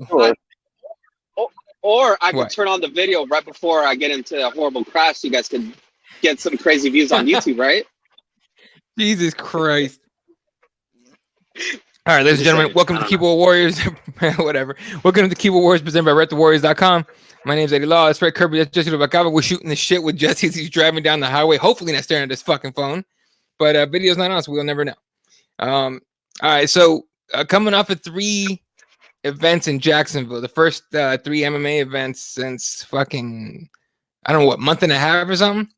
Or, I could turn on the video right before I get into a horrible crash. So you guys can get some crazy views on YouTube, right? Jesus Christ. All right, ladies and gentlemen, welcome to Keyboard Warriors. Whatever. Welcome to Keyboard Warriors presented by RetTheWarriors.com. My name is Eddie Law. It's Fred Kirby. That's Jesse Lubacava. We're shooting the shit with Jesse as he's driving down the highway. Hopefully not staring at his fucking phone. But video's not on, so we'll never know. All right, so coming off of 3 events in Jacksonville, the first 3 MMA events since fucking, I don't know what, month and a half or something.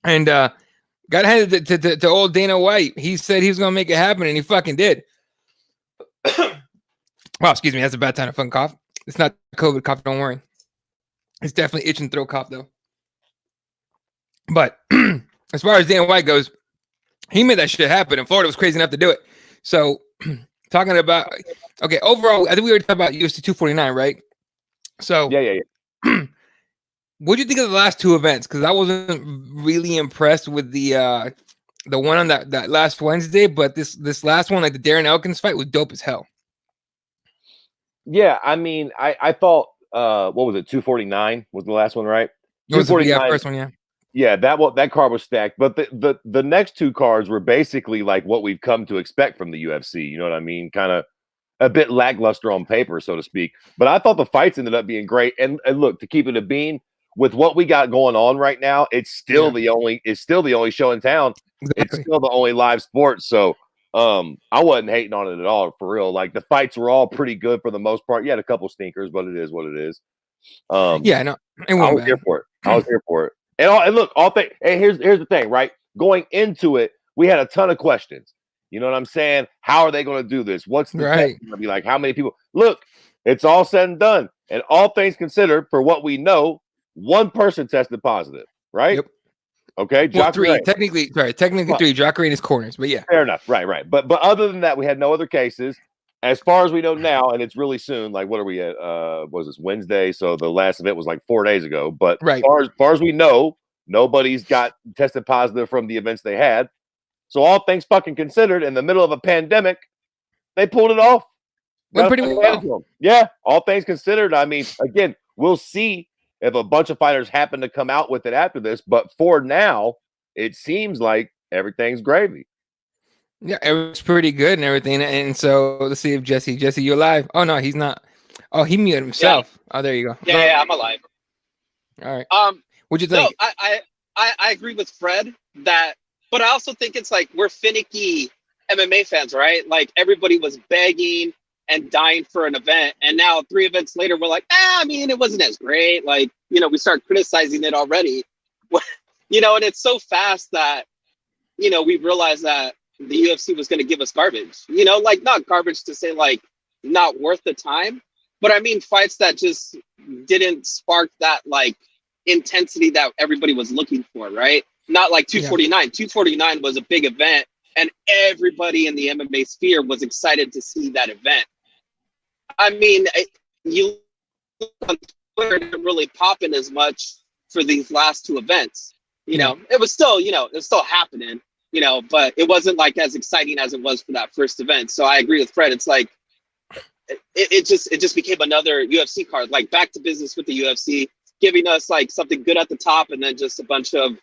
And got handed to old Dana White. He said he was going to make it happen, and he fucking did. Wow, excuse me. That's a bad time to fucking cough. It's not COVID cough, don't worry. It's definitely itching throat cough, though. But as far as Dana White goes, he made that shit happen, and Florida was crazy enough to do it. So, talking about, okay, overall, I think we already talked about UFC 249, right? So, yeah. What do you think of the last 2 events? Because I wasn't really impressed with the one on that last Wednesday, but this last one, like the Darren Elkins fight, was dope as hell. Yeah, I mean, I thought, what was it? 249 was the last one, right? 249, first one, yeah. Yeah, that card was stacked, but the next 2 cards were basically like what we've come to expect from the UFC. You know what I mean? Kind of a bit lackluster on paper, so to speak. But I thought the fights ended up being great. And look, to keep it a bean, with what we got going on right now, it's still the only show in town. Exactly. It's still the only live sport. So I wasn't hating on it at all, for real. Like, the fights were all pretty good for the most part. You had a couple stinkers, but it is what it is. Yeah, no, I was here for it. And look, here's the thing, right? Going into it, we had a ton of questions. You know what I'm saying? How are they going to do this? What's the test going to be like? How many people? Look, it's all said and done. And all things considered, for what we know, 1 person tested positive, right? Yep. Okay. Well, 3. Technically 3. Jacare in his corners, but yeah. Fair enough. Right. But other than that, we had no other cases. As far as we know now, and it's really soon, like, what are we at? Was this Wednesday? So the last event was like 4 days ago. But as far as we know, nobody's got tested positive from the events they had. So all things fucking considered, in the middle of a pandemic, they pulled it off. Went pretty well. Yeah, all things considered. I mean, again, we'll see if a bunch of fighters happen to come out with it after this. But for now, it seems like everything's gravy. Yeah, it was pretty good and everything. And so let's see if Jesse, you're alive. Oh no, he's not. Oh, he muted himself. Yeah. Oh, there you go. Yeah, I'm alive. All right. What'd you think? No, I agree with Fred that, but I also think it's like we're finicky MMA fans, right? Like, everybody was begging and dying for an event, and now 3 events later, we're like, I mean, it wasn't as great. Like, we start criticizing it already. And it's so fast that, we realized that the UFC was going to give us garbage, like, not garbage to say like not worth the time, but I mean fights that just didn't spark that like intensity that everybody was looking for, right? Not like 249. Yeah. 249 was a big event, and everybody in the MMA sphere was excited to see that event. I mean, you look on Twitter, it didn't really pop in as much for these last 2 events. It was still, it's still happening. But it wasn't like as exciting as it was for that first event. So I agree with Fred. It's like it just became another UFC card, like back to business with the UFC, giving us like something good at the top and then just a bunch of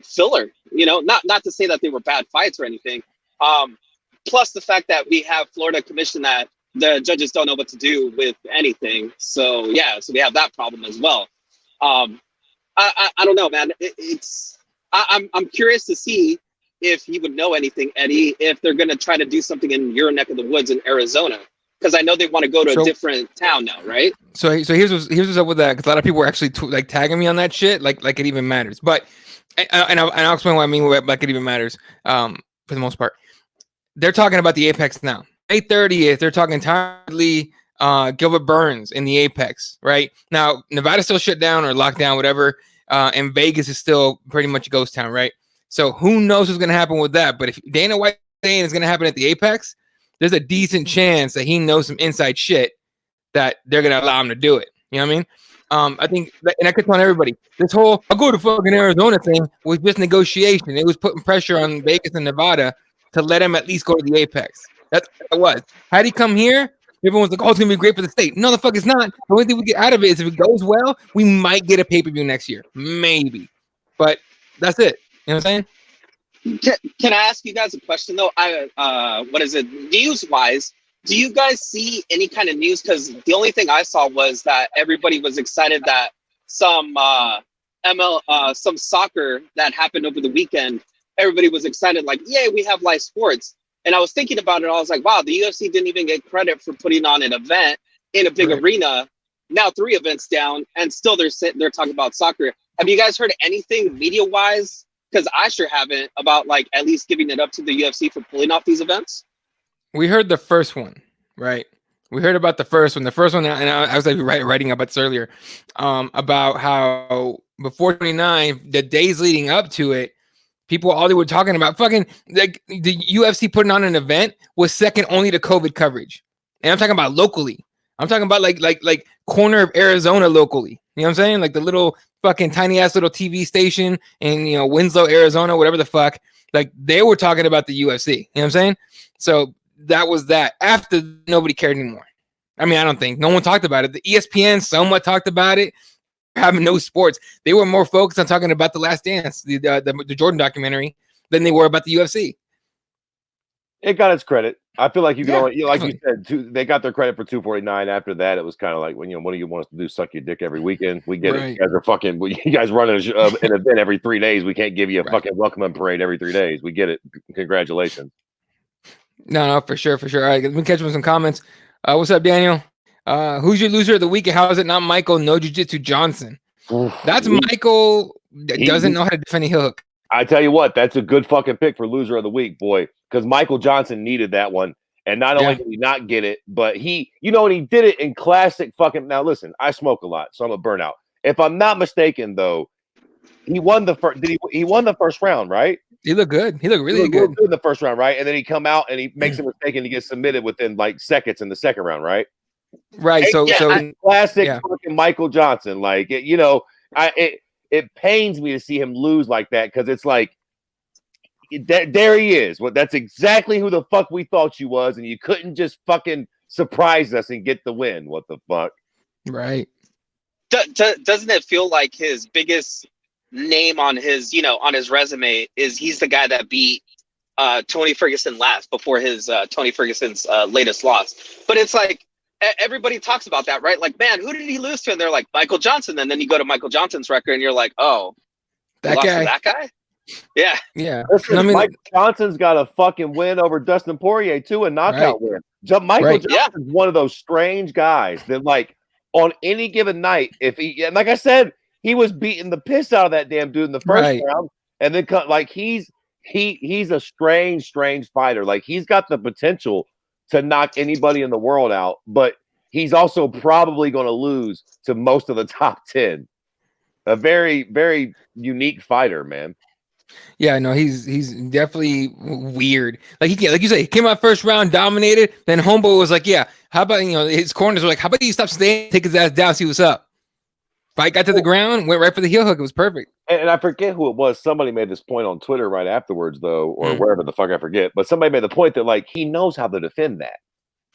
filler. Not to say that they were bad fights or anything. Plus the fact that we have Florida commission that the judges don't know what to do with anything. So we have that problem as well. I don't know, man. I'm curious to see if you would know anything, Eddie, if they're going to try to do something in your neck of the woods in Arizona, because I know they want to go to a different town now, right? So here's what's up with that, because a lot of people were actually like tagging me on that shit, like it even matters. But and I'll explain what I mean with like it even matters. For the most part, they're talking about the Apex now. May 30th, they're talking entirely Gilbert Burns in the Apex right now. Nevada's still shut down or locked down, whatever, and Vegas is still pretty much a ghost town, right? So who knows what's going to happen with that? But if Dana White saying it's going to happen at the Apex, there's a decent chance that he knows some inside shit that they're going to allow him to do it. You know what I mean? I think, and I could tell everybody, this whole I'll go to fucking Arizona thing was just negotiation. It was putting pressure on Vegas and Nevada to let him at least go to the Apex. That's what it was. Had he come here, Everyone's like, "Oh, it's gonna be great for the state." No, the fuck, it's not. The only thing we get out of it is if it goes well, we might get a pay-per-view next year, maybe. But that's it. You know what I'm saying? Can I ask you guys a question though? What is it? News wise, do you guys see any kind of news? Because the only thing I saw was that everybody was excited that some some soccer that happened over the weekend. Everybody was excited, like, "Yay, we have live sports." And I was thinking about it. I was like, "Wow, the UFC didn't even get credit for putting on an event in a big arena. Now 3 events down, and still they're talking about soccer." Have you guys heard anything media wise? Because I sure haven't, about like at least giving it up to the UFC for pulling off these events. We heard the first one, right? We heard about the first one. The first one, and I was like writing about this earlier, about how before 29, the days leading up to it, people all they were talking about fucking like the UFC putting on an event was second only to COVID coverage, and I'm talking about locally. I'm talking about like corner of Arizona locally. You know what I'm saying? Like the little fucking tiny ass little TV station in Winslow, Arizona, whatever the fuck. Like they were talking about the UFC. You know what I'm saying? So that was that. After, nobody cared anymore. I mean, I don't think no one talked about it. The ESPN somewhat talked about it. Having no sports, they were more focused on talking about the Last Dance, the Jordan documentary, than they were about the UFC. It got its credit. I feel like you can only, like you said, they got their credit for 249. After that, it was kind of like, when what do you want us to do? Suck your dick every weekend? We get it. You guys are fucking. You guys running an event every 3 days. We can't give you a fucking welcome parade every 3 days. We get it. Congratulations. No, for sure. All right, let me catch up with some comments. What's up, Daniel? Who's your loser of the week? And how is it not Michael No Jiu-Jitsu Johnson? That's Michael that doesn't know how to defend a heel hook. I tell you what, that's a good fucking pick for loser of the week, boy. Because Michael Johnson needed that one. And not only did he not get it, but he did it in classic fucking. Now, listen, I smoke a lot, so I'm a burnout. If I'm not mistaken, though, he won the first. He won the first round, right? He looked good. He looked really good in the first round, right? And then he come out and he makes a mistake and he gets submitted within like seconds in the second round, right? Right. So classic fucking Michael Johnson. Like it pains me to see him lose like that, because it's like there he is. Well, that's exactly who the fuck we thought you was, and you couldn't just fucking surprise us and get the win. What the fuck? Right. Doesn't it feel like his biggest name on his on his resume is he's the guy that beat Tony Ferguson last before his Tony Ferguson's latest loss? But it's like everybody talks about that, right? Like, man, who did he lose to? And they're like, Michael Johnson. And then you go to Michael Johnson's record and you're like, oh, that guy. Yeah. Listen, Michael Johnson's got a fucking win over Dustin Poirier too, a knockout win. Michael Johnson's one of those strange guys that, like, on any given night, if he, and like I said, he was beating the piss out of that damn dude in the first round, and then like he's a strange fighter. Like, he's got the potential to knock anybody in the world out, but he's also probably going to lose to most of the top 10. A very, very unique fighter, man. Yeah, no, he's definitely weird. Like you say, he came out first round, dominated. Then Homeboy was like, "Yeah, how about his corners were like, how about you stop staying, take his ass down, see what's up." Fight got to the ground, went right for the heel hook. It was perfect. And I forget who it was. Somebody made this point on Twitter right afterwards, though, or wherever the fuck I forget. But somebody made the point that, like, he knows how to defend that.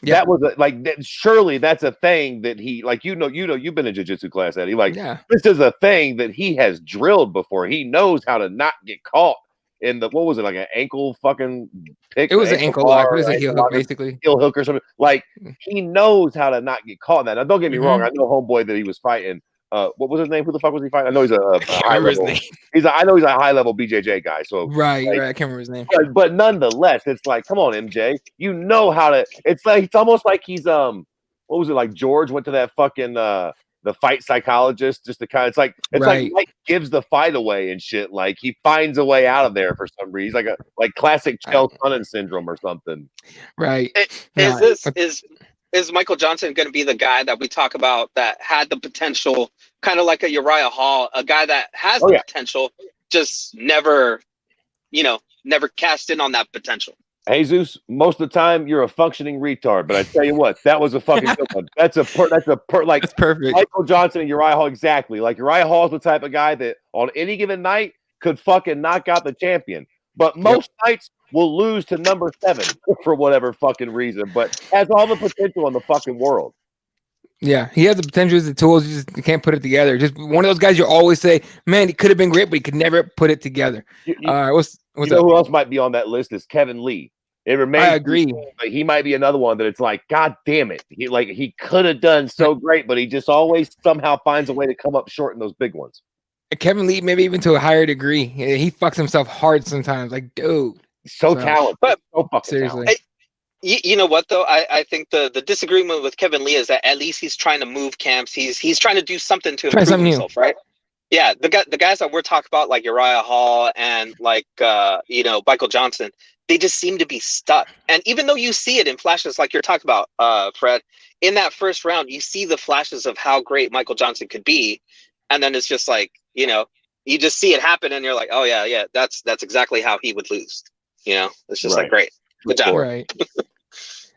Yeah. That was surely that's a thing that he, like, you've been in jiu-jitsu class, Eddie. Like, this is a thing that he has drilled before. He knows how to not get caught in the, what was it, like an ankle fucking pick? It was an ankle lock. It was a heel hook, basically. Heel hook or something. Like, he knows how to not get caught in that. Now, don't get me wrong. I know Homeboy that he was fighting. What was his name? Who the fuck was he fighting? I know he's a high level. I know he's a high level BJJ guy. So right. I can't remember his name. But nonetheless, it's like, come on, MJ. You know how to. It's like, it's almost like he's what was it, like George went to that fucking the fight psychologist just to kind of. It's like Mike gives the fight away and shit. Like, he finds a way out of there for some reason. He's like classic Chael Sonnen syndrome or something. Right. Is Michael Johnson going to be the guy that we talk about that had the potential, kind of like a Uriah Hall, a guy that has the potential, just never cast in on that potential? Jesus, most of the time you're a functioning retard, but I tell you what, that was a fucking good one. That's perfect. Michael Johnson and Uriah Hall, exactly. Like, Uriah Hall is the type of guy that on any given night could fucking knock out the champion. But most nights, will lose to number 7 for whatever fucking reason, but has all the potential in the fucking world. Yeah, he has the potential, the tools. You just can't put it together. Just one of those guys you always say, man, he could have been great, but he could never put it together. What's you know up? who else might be on that list is Kevin Lee. It remains. I agree. Like, he might be another one that it's like, God damn it. He could have done so great, but he just always somehow finds a way to come up short in those big ones. Kevin Lee, maybe even to a higher degree. He fucks himself hard sometimes. Like, dude. So talented. But so fucking seriously. talented. You know what though? I think the disagreement with Kevin Lee is that at least he's trying to move camps. He's trying to do something to improve himself, right? Yeah, the guys that we're talking about, like Uriah Hall and like Michael Johnson, they just seem to be stuck. And even though you see it in flashes, like you're talking about, Fred, in that first round, you see the flashes of how great Michael Johnson could be, and then it's just like you just see it happen, and you're like, oh yeah, that's exactly how he would lose. It's just like great, good job. Right.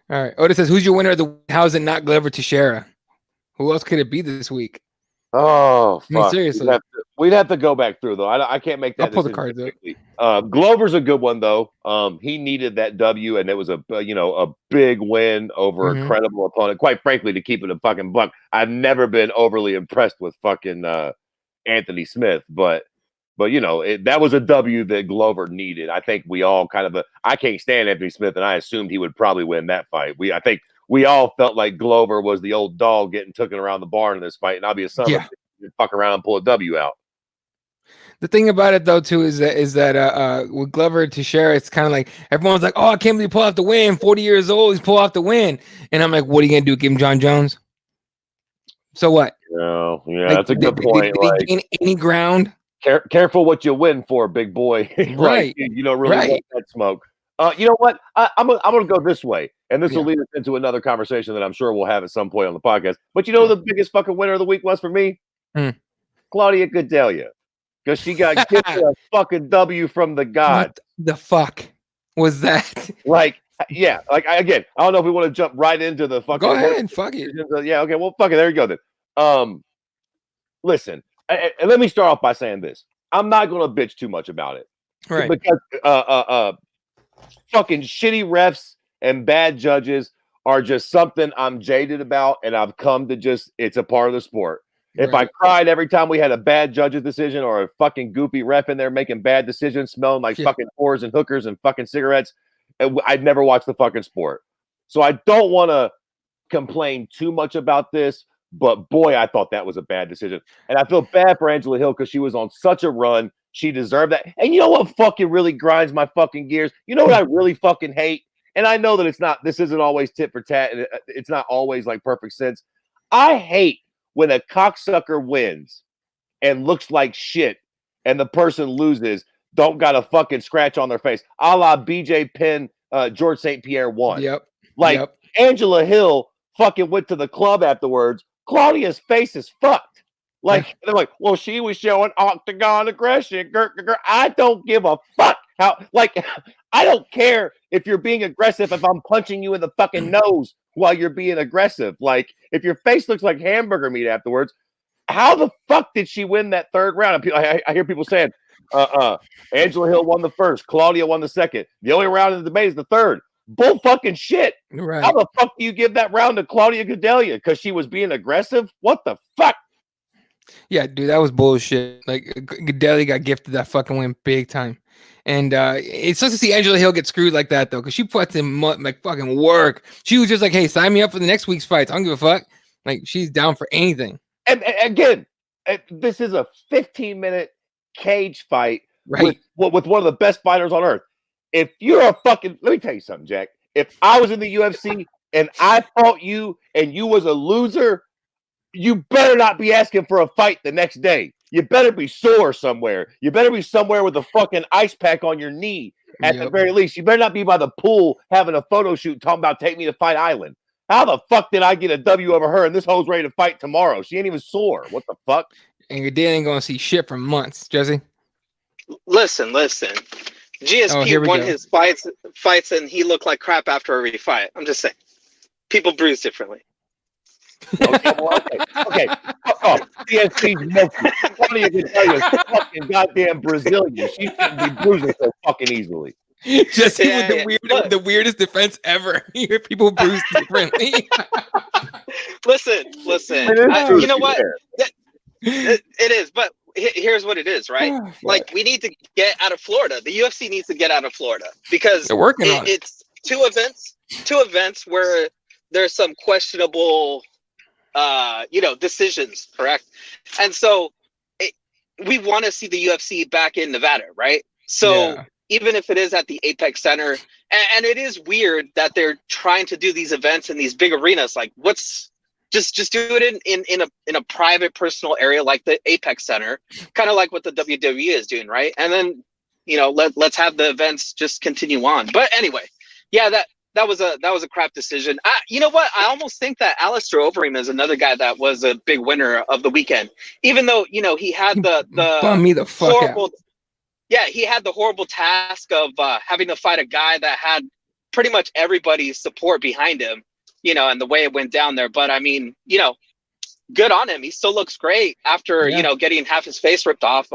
All right. Otis says, "Who's your winner of the? How's it not Glover Teixeira? Who else could it be this week?" Oh, fuck. I mean, seriously. We'd have to go back through though. I can't make that. I'll pull the cards up. Glover's a good one though. He needed that W, and it was a big win over a credible opponent. Quite frankly, to keep it a fucking buck, I've never been overly impressed with fucking Anthony Smith, but that was a W that Glover needed. I think we all I can't stand Anthony Smith, and I assumed he would probably win that fight. I think we all felt like Glover was the old dog getting taken around the barn in this fight, and I'll be a son of a fuck around and pull a W out. The thing about it though too is that with Glover Teixeira, it's kind of like everyone's like, oh, I can't believe he pulled off the win. 40 years old, he's pulled off the win, and I'm like, what are you gonna do? Give him John Jones? So what? No, that's a good point. Did he gain any ground? Careful what you win for, big boy. Right. You don't really want that smoke. You know what? I'm gonna go this way, and this will lead us into another conversation that I'm sure we'll have at some point on the podcast. But the biggest fucking winner of the week was for me? Claudia Gadelha. Because she got given a fucking W from the god. What the fuck was that? Again, I don't know if we want to jump right into the fucking. Go ahead, fuck it. Yeah, okay, well, fuck it. There you go then. Listen, and let me start off by saying this. I'm not going to bitch too much about it. Right. Because fucking shitty refs and bad judges are just something I'm jaded about, and I've come to it's a part of the sport. If I cried every time we had a bad judge's decision or a fucking goofy ref in there making bad decisions, smelling like fucking whores and hookers and fucking cigarettes, I'd never watch the fucking sport. So I don't want to complain too much about this, but boy, I thought that was a bad decision. And I feel bad for Angela Hill because she was on such a run. She deserved that. And you know what fucking really grinds my fucking gears? You know what I really fucking hate? And I know that this isn't always tit for tat, and it's not always like perfect sense. I hate when a cocksucker wins and looks like shit and the person loses, don't got a fucking scratch on their face, a la BJ Penn, George St. Pierre won. Angela Hill fucking went to the club afterwards. Claudia's face is fucked. They're like, well, she was showing octagon aggression. I don't give a fuck. I don't care if you're being aggressive if I'm punching you in the fucking nose while you're being aggressive. If your face looks like hamburger meat afterwards, how the fuck did she win that third round? I hear people saying, Angela Hill won the first, Claudia won the second. The only round in the debate is the third. Bull fucking shit. Right. How the fuck do you give that round to Claudia Gadelha? Because she was being aggressive? What the fuck? Yeah, dude, that was bullshit. Gadelha got gifted that fucking win big time. And it's sucks to see Angela Hill get screwed like that, though, because she put in fucking work. She was just like, hey, sign me up for the next week's fights. I don't give a fuck. She's down for anything. And again, this is a 15-minute cage fight with one of the best fighters on earth. If you're let me tell you something, Jack. If I was in the UFC and I fought you and you was a loser, you better not be asking for a fight the next day. You better be sore somewhere. You better be somewhere with a fucking ice pack on your knee at the very least. You better not be by the pool having a photo shoot talking about take me to Fight Island. How the fuck did I get a W over her and this hoe's ready to fight tomorrow? She ain't even sore. What the fuck? And your dad ain't going to see shit for months, Jesse. Listen. GSP won his fights and he looked like crap after every fight. I'm just saying. People bruise differently. Okay. Oh, GSP's milky. Claudia Gadelha is fucking goddamn Brazilian. She shouldn't be bruising so fucking easily. Jesse Yeah, yeah. Look. the weirdest defense ever. You hear people bruise differently. Listen. It is true, You know to be what? fair. It is, but here's what it is, right? Oh, Like, we need to get out of Florida. The UFC needs to get out of Florida because they're working on it. it's two events where there's some questionable, decisions, correct? And so we want to see the UFC back in Nevada, right? So Yeah. even if it is at the Apex Center, and it is weird that they're trying to do these events in these big arenas, like just do it in a private personal area like the Apex Center, kind of like what the WWE is doing, right? And then let's have the events just continue on. But anyway, yeah, that was a crap decision. You know what? I almost think that Alistair Overeem is another guy that was a big winner of the weekend, even though he had the Bum me the fuck horrible. out. Yeah, he had the horrible task of having to fight a guy that had pretty much everybody's support behind him. And the way it went down there. But I mean, good on him. He still looks great after, getting half his face ripped off.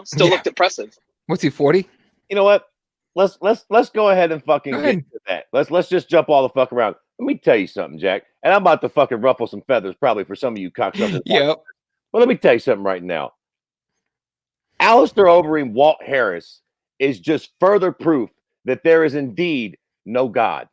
Still looked impressive. What's he, 40? You know what? Let's go ahead and fucking get into that. Let's just jump all the fuck around. Let me tell you something, Jack. And I'm about to fucking ruffle some feathers probably for some of you cocksuckers. Yep. But let me tell you something right now. Alistair Overeem, Walt Harris is just further proof that there is indeed no God.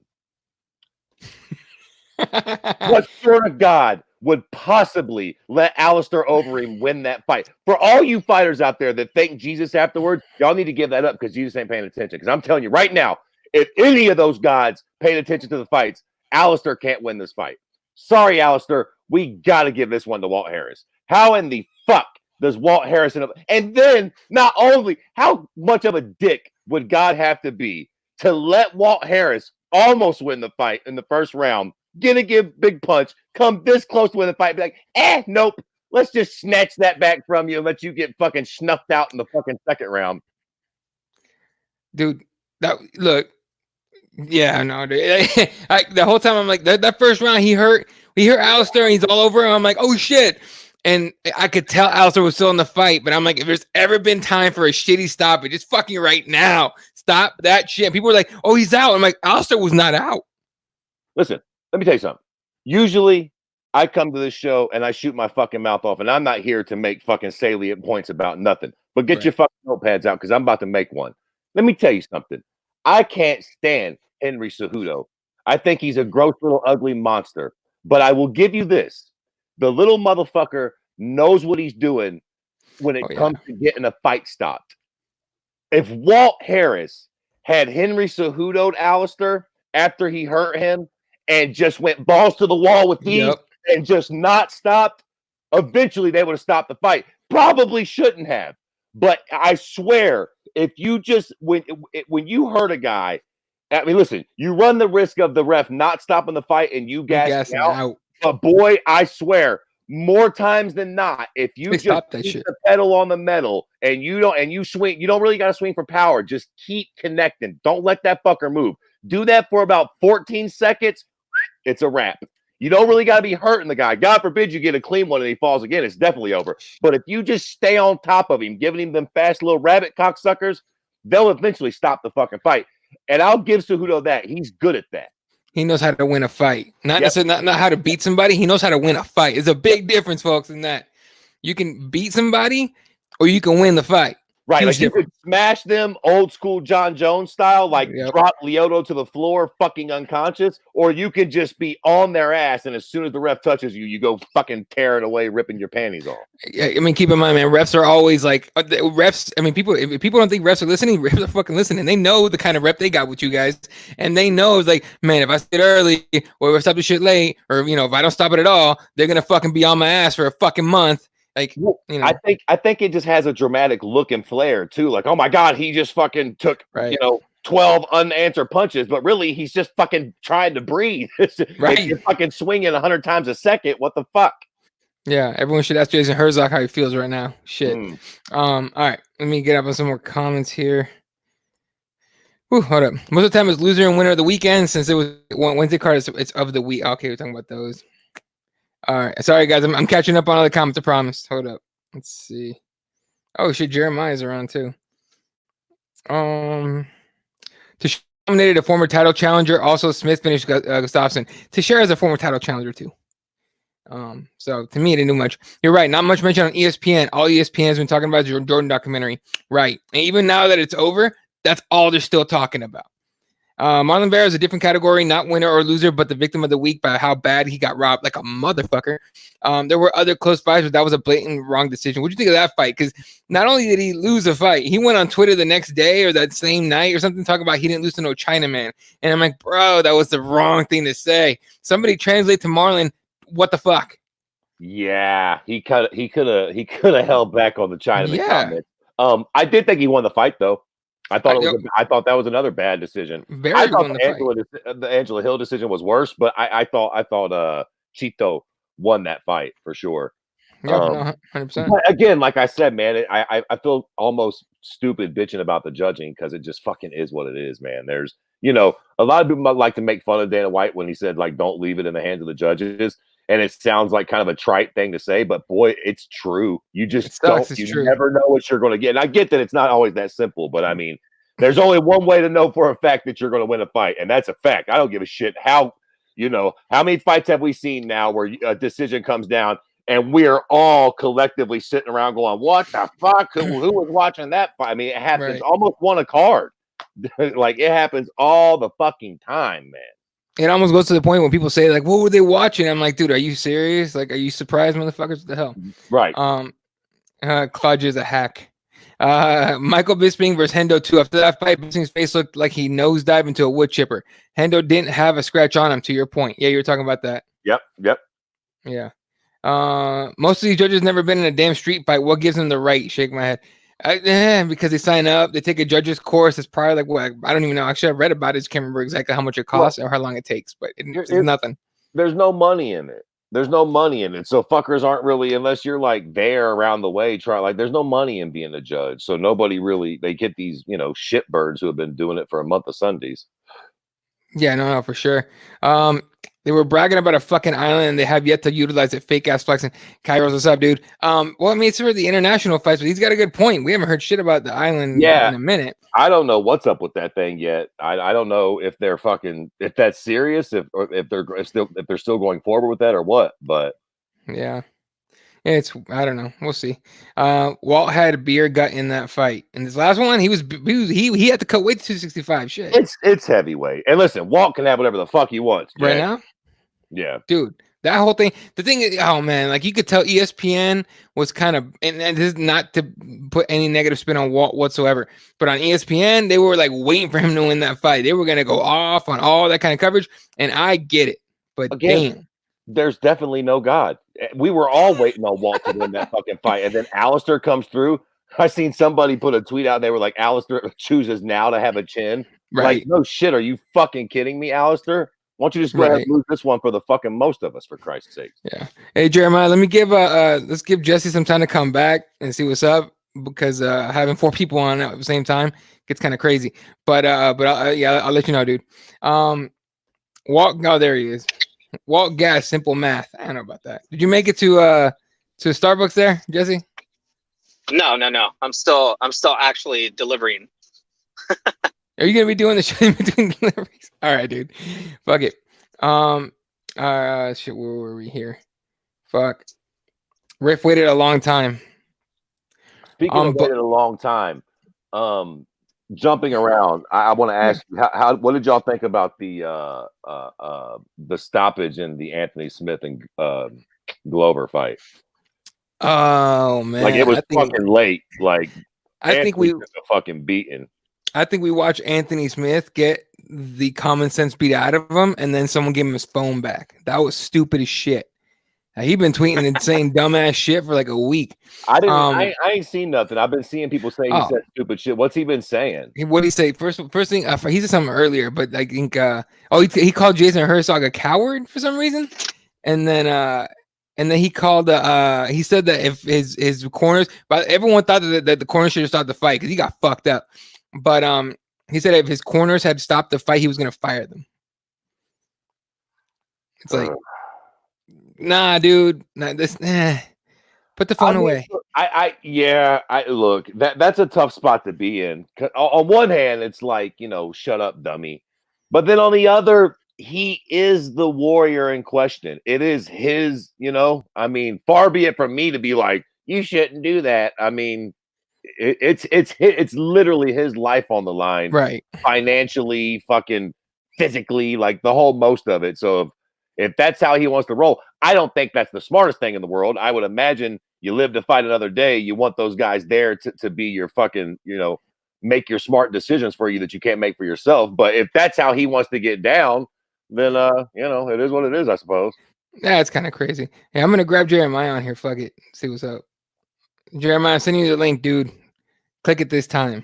What sort of God would possibly let Alistair Overeem win that fight? For all you fighters out there that thank Jesus afterwards, y'all need to give that up because Jesus ain't paying attention. Because I'm telling you right now, if any of those gods paid attention to the fights, Alistair can't win this fight. Sorry, Alistair. We got to give this one to Walt Harris. How in the fuck does Walt Harris end up? And then, not only, how much of a dick would God have to be to let Walt Harris almost win the fight in the first round, gonna give big punch, come this close to win the fight, be like, nope, let's just snatch that back from you and let you get fucking snuffed out in the fucking second round. Dude, look, yeah, no, dude. The whole time I'm like, that first round he hurt Alistair and he's all over him. I'm like, oh shit. And I could tell Alistair was still in the fight, but I'm like, if there's ever been time for a shitty stoppage, it's fucking right now. Stop that shit. People were like, oh, he's out. I'm like, Alistair was not out. Listen, let me tell you something. Usually, I come to this show and I shoot my fucking mouth off, and I'm not here to make fucking salient points about nothing. But get your fucking notepads out because I'm about to make one. Let me tell you something. I can't stand Henry Cejudo. I think he's a gross little ugly monster. But I will give you this. The little motherfucker knows what he's doing when it comes to getting a fight stopped. If Walt Harris had Henry Cejudo'd Alistair after he hurt him and just went balls to the wall with these and just not stopped, eventually they would have stopped the fight. Probably shouldn't have. But I swear, if you just, when you hurt a guy, I mean, listen, you run the risk of the ref not stopping the fight and you gas out. But boy, I swear, more times than not, if you just keep the pedal on the metal and you swing, you don't really got to swing for power. Just keep connecting. Don't let that fucker move. Do that for about 14 seconds. It's a wrap. You don't really got to be hurting the guy. God forbid you get a clean one and he falls again. It's definitely over. But if you just stay on top of him, giving him them fast little rabbit cocksuckers, they'll eventually stop the fucking fight. And I'll give Cejudo that. He's good at that. He knows how to win a fight. Not necessarily not how to beat somebody. He knows how to win a fight. There's a big difference, folks, in that. You can beat somebody or you can win the fight. Right, like you could smash them old school John Jones style, like drop Lyoto to the floor, fucking unconscious, or you could just be on their ass, and as soon as the ref touches you, you go fucking tear it away, ripping your panties off. Yeah, I mean, keep in mind, man, refs are always like refs. I mean, if people don't think refs are listening, refs are fucking listening. They know the kind of rep they got with you guys, and they know it's like, man, if I sit early or if I stop the shit late, or if I don't stop it at all, they're gonna fucking be on my ass for a fucking month. Like, I think it just has a dramatic look and flair too. Like, oh my God, he just fucking took 12 unanswered punches, but really he's just fucking trying to breathe. Right, you're fucking swinging 100 times a second. What the fuck? Yeah, everyone should ask Jason Herzog how he feels right now. Shit. All right, let me get up on some more comments here. Whew, hold up. Most of the time it's loser and winner of the weekend. Since it was Wednesday card, it's of the week. Okay, we're talking about those. All right, sorry guys, I'm catching up on all the comments. I promise. Hold up, let's see. Oh shit, Jeremiah's around too. Teixeira nominated a former title challenger. Also, Smith finished Gustafsson. Teixeira is a former title challenger too. So to me, it didn't do much. You're right. Not much mention on ESPN. All ESPN has been talking about is the Jordan documentary. Right. And even now that it's over, that's all they're still talking about. Marlon Vera is a different category, not winner or loser, but the victim of the week by how bad he got robbed like a motherfucker. There were other close fights, but that was a blatant wrong decision. What do you think of that fight? Because not only did he lose a fight, he went on Twitter the next day or that same night or something talking about he didn't lose to no Chinaman. And I'm like, bro, that was the wrong thing to say. Somebody translate to Marlon, what the fuck? Yeah, he could have held back on the Chinaman comment. I did think he won the fight though. I thought that was another bad decision. I thought the Angela Hill decision was worse, but I thought Chito won that fight for sure. Yeah, 100%. But again, like I said, man, I feel almost stupid bitching about the judging because it just fucking is what it is, man. There's a lot of people might like to make fun of Dana White when he said like don't leave it in the hands of the judges. And it sounds like kind of a trite thing to say, but boy, it's true. You just never know what you're going to get. And I get that it's not always that simple, but I mean, there's only one way to know for a fact that you're going to win a fight, and that's a fact. I don't give a shit how many fights have we seen now where a decision comes down and we're all collectively sitting around going, what the fuck? Who was watching that fight? I mean, it happens almost won a card. Like, it happens all the fucking time, man. It almost goes to the point when people say, like, what were they watching? I'm like, dude, are you serious? Like, are you surprised, motherfuckers? What the hell? Right. Claudia's a hack. Michael Bisping versus Hendo 2. After that fight, Bisping's face looked like he nosedived into a wood chipper. Hendo didn't have a scratch on him, to your point. Yeah, you were talking about that. Yep. Yeah. Most of these judges never been in a damn street fight. What gives them the right? Shake my head. Because they sign up, they take a judge's course. It's probably like what I don't even know. Actually, I read about it. I just can't remember exactly how much it costs or how long it takes, but it's nothing. There's no money in it. So fuckers aren't really, unless you're like there around the way, there's no money in being a judge. So nobody really, they get these, shitbirds who have been doing it for a month of Sundays. Yeah, no, for sure. They were bragging about a fucking island and they have yet to utilize it. Fake ass flexing. Kairos, what's up, dude? Well, I mean, it's for the international fights, but he's got a good point. We haven't heard shit about the island in a minute. I don't know what's up with that thing yet. I don't know if they're if that's serious, if they're still going forward with that or what. But yeah, I don't know. We'll see. Walt had a beer gut in that fight. In this last one, he had to cut weight to 265. Shit. It's heavyweight. And listen, Walt can have whatever the fuck he wants. Jack. Right now? Yeah. Dude, that whole thing. The thing is, oh man, like you could tell ESPN was kind of, and this is not to put any negative spin on Walt whatsoever, but on ESPN, they were like waiting for him to win that fight. They were going to go off on all that kind of coverage. And I get it. But again, damn. There's definitely no God. We were all waiting on Walt to win that fucking fight. And then Alistair comes through. I seen somebody put a tweet out. They were like, Alistair chooses now to have a chin. Right. Like, no shit. Are you fucking kidding me, Alistair? Why don't you just go ahead and lose this one for the fucking most of us, for Christ's sake? Yeah. Hey, Jeremiah, let me let's give Jesse some time to come back and see what's up, because having 4 people on at the same time gets kind of crazy. But I'll let you know, dude. Walt, oh, there he is. Walt Gas, simple math. I don't know about that. Did you make it to Starbucks there, Jesse? No. I'm still actually delivering. Are you gonna be doing the show in between deliveries? All right, dude. Fuck it. Shit. Where were we here? Fuck. Riff waited a long time. Speaking of waiting a long time, jumping around, I want to ask you, what did y'all think about the stoppage in the Anthony Smith and Glover fight? Oh man, like it was fucking late. Like I think we took a fucking beating. I think we watched Anthony Smith get the common sense beat out of him, and then someone gave him his phone back. That was stupid as shit. He'd been tweeting and saying dumbass shit for like a week. I ain't seen nothing. I've been seeing people say he said stupid shit. What's he been saying? What did he say? First thing, he said something earlier, but I think he called Jason Herzog a coward for some reason, and then he called he said that if his corners, but everyone thought that the corners should have stopped the fight because he got fucked up. But he said if his corners had stopped the fight, he was gonna fire them. It's like, nah, dude, nah, this. Put the phone away. Look, that's a tough spot to be in. On one hand, it's like, shut up, dummy. But then on the other, he is the warrior in question. It is his, I mean, far be it from me to be like, you shouldn't do that. I mean, it's literally his life on the line, Right. financially, fucking physically, like the whole most of it. So if that's how he wants to roll, I don't think that's the smartest thing in the world. I would imagine you live to fight another day. You want those guys there to be your fucking, make your smart decisions for you that you can't make for yourself. But if that's how he wants to get down, then it is what it is, I suppose. Yeah, it's kind of crazy. Hey, I'm gonna grab Jeremiah on here. Fuck it. See what's up. Jeremiah, I'm sending you the link, dude. Click it this time.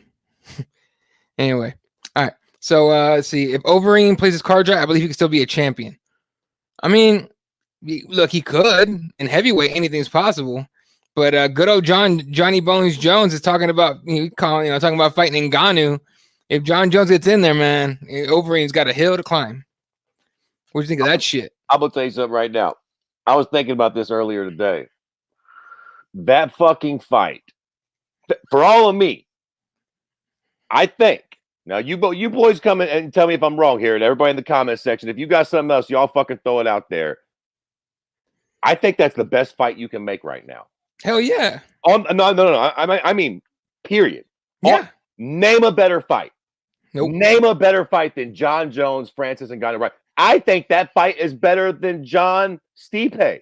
Anyway. All right. So let's see. If Overeem plays his card right, I believe he could still be a champion. I mean, look, he could. In heavyweight, anything's possible. But good old Johnny Bones Jones is talking about talking about fighting Ngannou. If John Jones gets in there, man, Overeem's got a hill to climb. What do you think of that shit? I'm gonna tell you something right now. I was thinking about this earlier today. That fucking fight, for all of me, I think. Now you boys come in and tell me if I'm wrong here, and everybody in the comment section, if you got something else, y'all fucking throw it out there. I think that's the best fight you can make right now. Hell yeah. No. I mean, period. Yeah. Name a better fight. Nope. Name a better fight than John Jones, Francis Ngannou. Right. I think that fight is better than John Stipe.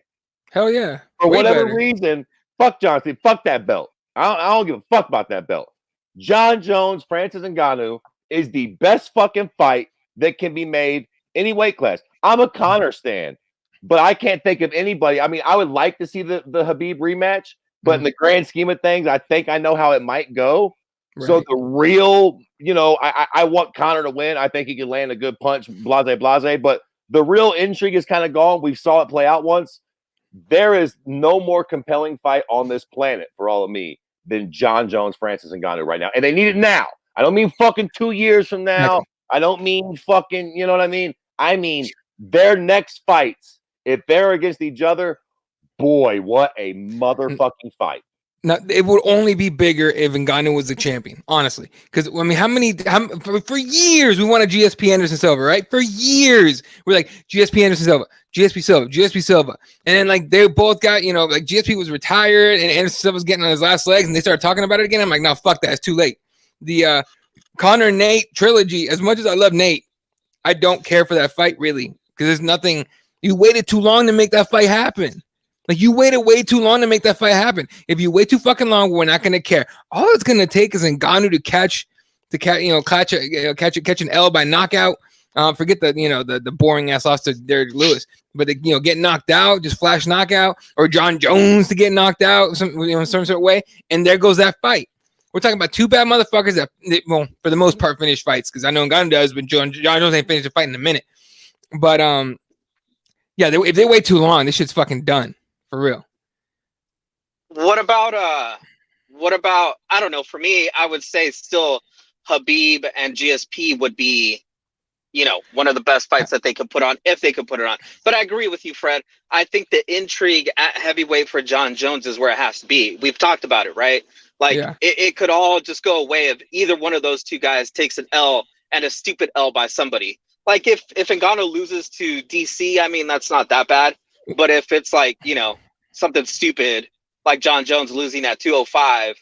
Hell yeah. For whatever reason, fuck John Stipe. Fuck that belt. I don't give a fuck about that belt. John Jones, Francis Ngannou is the best fucking fight that can be made any weight class. I'm a Conor stan, but I can't think of anybody. I mean, I would like to see the Khabib rematch, but in the grand scheme of things, I think I know how it might go. Right. So the real, I want Conor to win. I think he can land a good punch, blase. But the real intrigue is kind of gone. We saw it play out once. There is no more compelling fight on this planet, for all of me, than John Jones, Francis Ngannou right now. And they need it now. I don't mean fucking 2 years from now. Okay. I don't mean fucking, you know what I mean? I mean their next fights, if they're against each other, boy, what a motherfucking fight. Now, it would only be bigger if Ngannou was the champion, honestly. Because, I mean, for years, we wanted GSP Anderson Silva, right? For years, we're like, GSP Anderson Silva, GSP Silva. And then, like, they both got, like, GSP was retired and Anderson Silva was getting on his last legs, and they started talking about it again. I'm like, no, fuck that. It's too late. The Conor Nate trilogy, as much as I love Nate, I don't care for that fight, really. Because there's nothing, you waited too long to make that fight happen. Like, you waited way too long to make that fight happen. If you wait too fucking long, we're not going to care. All it's going to take is Ngannou to catch an L by knockout. Forget the boring ass loss to Derek Lewis, but get knocked out, just flash knockout, or John Jones to get knocked out, some sort of way, and there goes that fight. We're talking about two bad motherfuckers that, well, for the most part, finish fights, because I know Ngannou does, but John Jones ain't finished a fight in a minute. But yeah, if they wait too long, this shit's fucking done. For real. What about I don't know, for me, I would say still Khabib and GSP would be, one of the best fights that they could put on, if they could put it on. But I agree with you, Fred. I think the intrigue at heavyweight for John Jones is where it has to be. We've talked about it, right? Like, it could all just go away if either one of those two guys takes an L, and a stupid L by somebody. Like, if Ngannou loses to DC, I mean, that's not that bad. But if it's like, something stupid like John Jones losing at 205,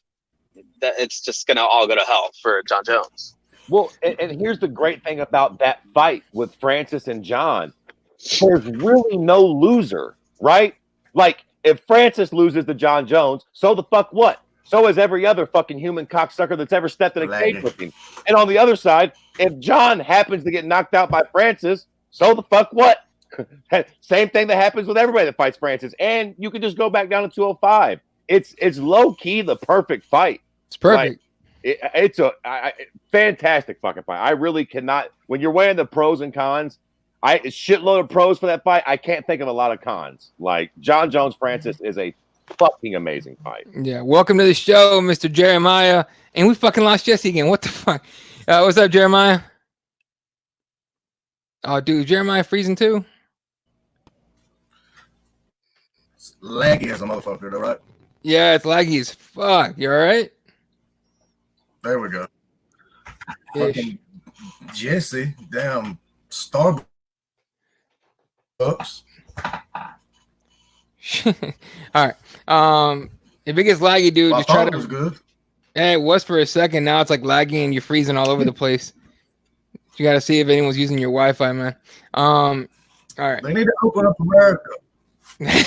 that it's just going to all go to hell for John Jones. Well, and here's the great thing about that fight with Francis and John. There's really no loser, right? Like, if Francis loses to John Jones, so the fuck what? So is every other fucking human cocksucker that's ever stepped in a cage with him. And on the other side, if John happens to get knocked out by Francis, so the fuck what? Same thing that happens with everybody that fights Francis, and you can just go back down to 205. It's low key the perfect fight. It's perfect. Like, it's a fantastic fucking fight. I really cannot. When you're weighing the pros and cons, shitload of pros for that fight. I can't think of a lot of cons. Like, John Jones Francis is a fucking amazing fight. Yeah. Welcome to the show, Mr. Jeremiah. And we fucking lost Jesse again. What the fuck? What's up, Jeremiah? Oh, dude, Jeremiah freezing too? Laggy as a motherfucker, though, right? Yeah, it's laggy as fuck. You all right? There we go. Ish. Fucking Jesse, damn Starbucks. All right. If it gets laggy, dude, Well, I just try thought to. it was good. Yeah, it was for a second. Now it's like laggy and you're freezing all over the place. You got to see if anyone's using your Wi-Fi, man. All right. They need to open up America. Yeah,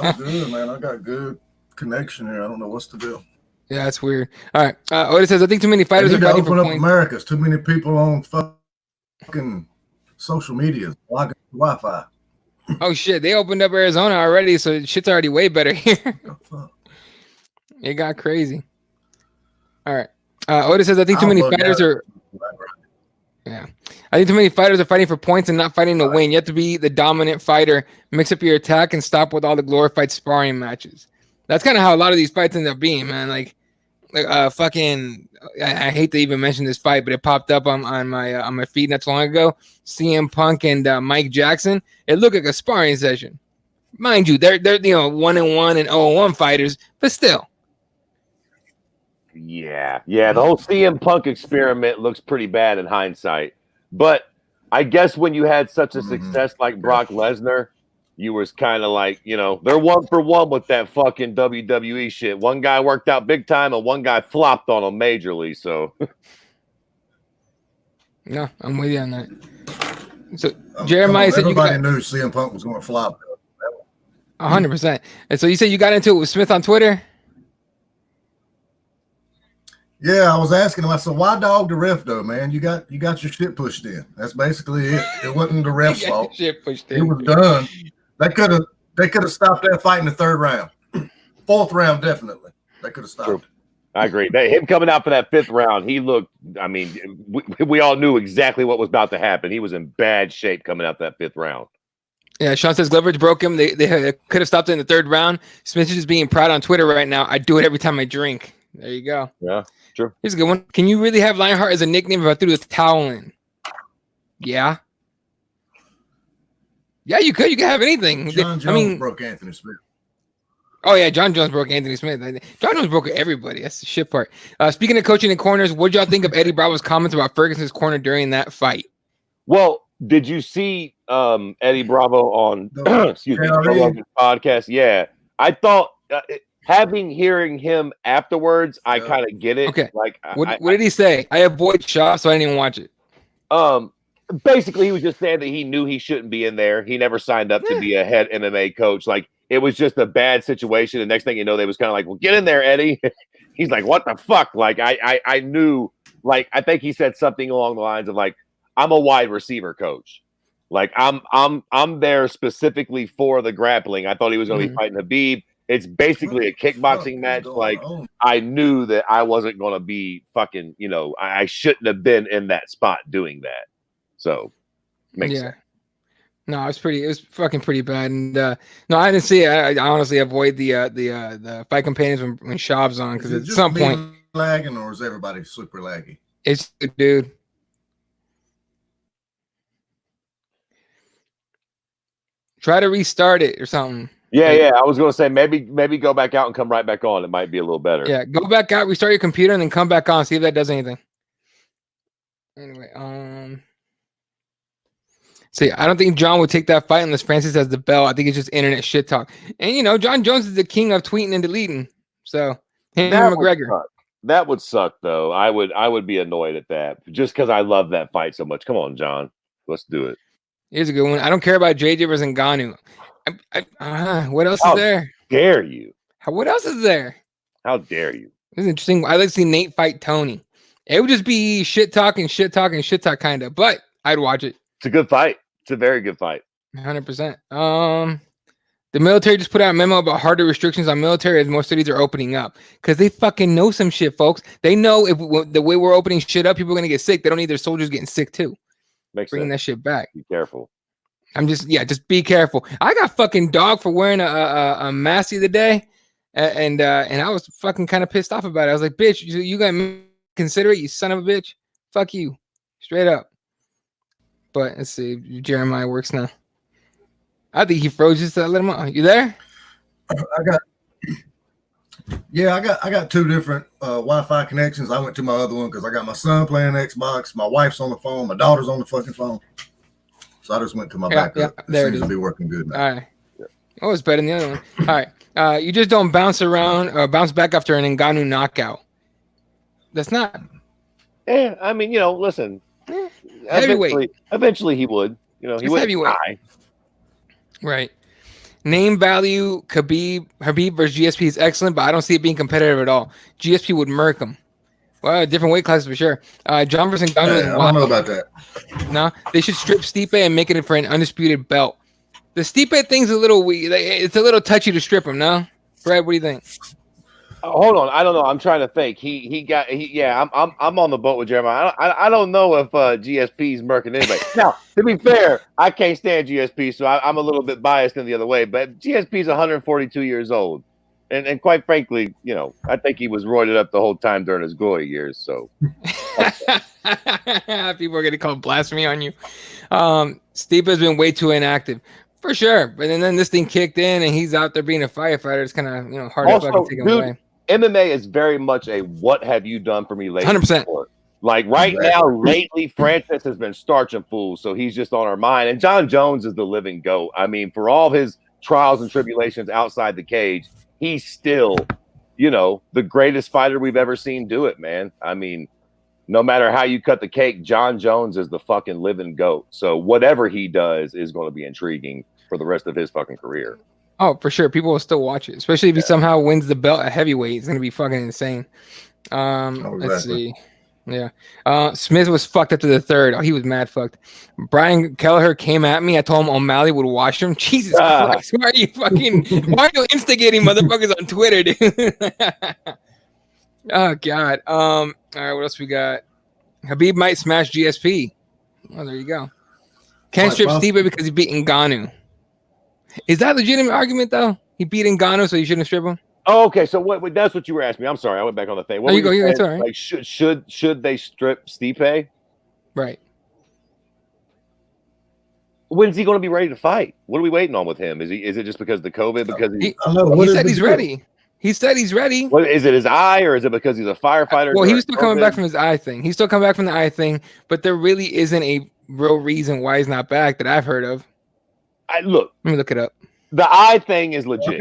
I'm good, man. I got good connection here. I don't know what's the deal. Yeah, that's weird. All right. Otis says, I think too many They fighters need are to fighting open for up points. America. It's too many people on fucking social media blocking Wi-Fi. Oh shit, they opened up Arizona already, so shit's already way better here. What the fuck? It got crazy. All right. Otis says, I think too I'll many bug fighters out. are. Yeah. I think too many fighters are fighting for points and not fighting to win. You have to be the dominant fighter, mix up your attack, and stop with all the glorified sparring matches. That's kind of how a lot of these fights end up being, man. Like fucking, I hate to even mention this fight, but it popped up on my feed not too long ago. CM Punk and Mike Jackson. It looked like a sparring session. Mind you, they're 1-1 and 0-1 fighters, but still. Yeah. The whole CM Punk experiment looks pretty bad in hindsight. But I guess when you had such a success like Brock Lesnar, you was kind of like, they're 1 for 1 with that fucking WWE shit. One guy worked out big time and one guy flopped on him majorly. So No, I'm with you on that. So Jeremiah said everybody knew CM Punk was going to flop. 100%. And so you said you got into it with Smith on Twitter? Yeah, I was asking him. I said, "Why dog the ref though, man? You got your shit pushed in. That's basically it. It wasn't the ref's fault. Shit pushed It in. was done. They could have stopped that fight in the 3rd round, 4th round definitely. They could have stopped. True. I agree. Him coming out for that 5th round, he looked. I mean, we all knew exactly what was about to happen. He was in bad shape coming out that 5th round. Yeah, Sean says Leverage broke him. They could have stopped it in the 3rd round. Smith is just being proud on Twitter right now. I do it every time I drink. There you go. Yeah, true. Here's a good one. Can you really have Lionheart as a nickname if I threw the towel in? Yeah. Yeah, you could. You could have anything. John Jones broke Anthony Smith. Oh, yeah, John Jones broke Anthony Smith. John Jones broke everybody. That's the shit part. Speaking of coaching in corners, what did y'all think of Eddie Bravo's comments about Ferguson's corner during that fight? Well, did you see Eddie Bravo on excuse me, Joe Rogan's podcast? Yeah, I thought hearing him afterwards, I kind of get it. Okay, like what did he say? I avoid shop, so I didn't even watch it. Basically, he was just saying that he knew he shouldn't be in there. He never signed up to be a head MMA coach. Like, it was just a bad situation. The next thing you know, they was kind of like, well, get in there, Eddie. He's like, what the fuck? Like, I knew, like, I think he said something along the lines of like, I'm a wide receiver coach. Like, I'm there specifically for the grappling. I thought he was going to be fighting Habib. It's basically a kickboxing match. Like, I knew that I wasn't going to be fucking, I shouldn't have been in that spot doing that. So, makes sense. No, it was fucking pretty bad. And no, I didn't see it. I honestly avoid the fight companions when Shab's on, because at some point lagging, or is everybody super laggy? It's dude. Try to restart it or something. Yeah. I was gonna say maybe go back out and come right back on. It might be a little better. Yeah, go back out, restart your computer, and then come back on. See if that does anything. Anyway, see, I don't think John would take that fight unless Francis has the bell. I think it's just internet shit talk. And John Jones is the king of tweeting and deleting. So him and McGregor. That would suck though. I would be annoyed at that just because I love that fight so much. Come on, John. Let's do it. Here's a good one. I don't care about JJ versus Ngannou. What else is there? How dare you? What else is there? How dare you? This is interesting. I like to see Nate fight Tony. It would just be shit talk kind of, but I'd watch it. It's a good fight. It's a very good fight. 100%. The military just put out a memo about harder restrictions on military as more cities are opening up, because they fucking know some shit, folks. They know if the way we're opening shit up, people are gonna get sick. They don't need their soldiers getting sick too. Bringing that shit back. Be careful. I'm just be careful. I got fucking dog for wearing a mask the other day, and I was fucking kind of pissed off about it. I was like, bitch, you gotta consider it, you son of a bitch. Fuck you, straight up. But let's see if Jeremiah works now. I think he froze just to let him on. You there? Yeah, I got two different Wi-Fi connections. I went to my other one because I got my son playing Xbox, my wife's on the phone, my daughter's on the fucking phone. So I just went to my backup. Yeah, there it seems to be working good now. All right. Oh, it's better than the other one. All right. You just don't bounce back after an Ngannou knockout. That's not. I mean, listen. Heavyweight. Eventually he would. He would die. Right. Name value, Habib versus GSP is excellent, but I don't see it being competitive at all. GSP would murk him. Well, different weight classes for sure. John versus Ngannou. I don't know about that. No, they should strip Stipe and make it for an undisputed belt. The Stipe thing's a little weird. It's a little touchy to strip him, no? Brad, what do you think? Hold on, I don't know. I'm trying to think. I'm on the boat with Jeremiah. I don't know if GSP's murking anybody. Now, to be fair, I can't stand GSP, so I'm a little bit biased in the other way. But GSP's 142 years old, and quite frankly, I think he was roided up the whole time during his glory years. So people are gonna call blasphemy on you. Stipe has been way too inactive. For sure, but then this thing kicked in, and he's out there being a firefighter. It's kind of hard to fucking take him away. MMA is very much a "what have you done for me lately?" 100%. Like right now, lately, Francis has been starching fools, so he's just on our mind. And John Jones is the living GOAT. I mean, for all his trials and tribulations outside the cage, he's still, the greatest fighter we've ever seen do it, man. I mean, no matter how you cut the cake, John Jones is the fucking living GOAT. So whatever he does is going to be intriguing for the rest of his fucking career. Oh, for sure. People will still watch it, especially if he somehow wins the belt at heavyweight. It's going to be fucking insane. Let's see. Yeah. Smith was fucked up to the third. Oh, he was mad fucked. Brian Kelleher came at me. I told him O'Malley would wash him. Jesus Christ. Why are you instigating motherfuckers on Twitter, dude? Oh, God. All right, what else we got? Habib might smash GSP. Oh, there you go. Can't strip Stipe because he beat Ngannou. Is that a legitimate argument, though? He beat Ngannou, so you shouldn't strip him? Oh, okay. So what? That's what you were asking me. I'm sorry. I went back on the thing. What you go. It's all right. Like, should they strip Stipe? Right. When's he going to be ready to fight? What are we waiting on with him? Is it just because of the COVID? Because he said he's ready. He said he's ready. What is it? His eye, or is it because he's a firefighter? Well, he was still coming back from his eye thing. He's still coming back from the eye thing, but there really isn't a real reason why he's not back that I've heard of. Look, let me look it up. The eye thing is legit.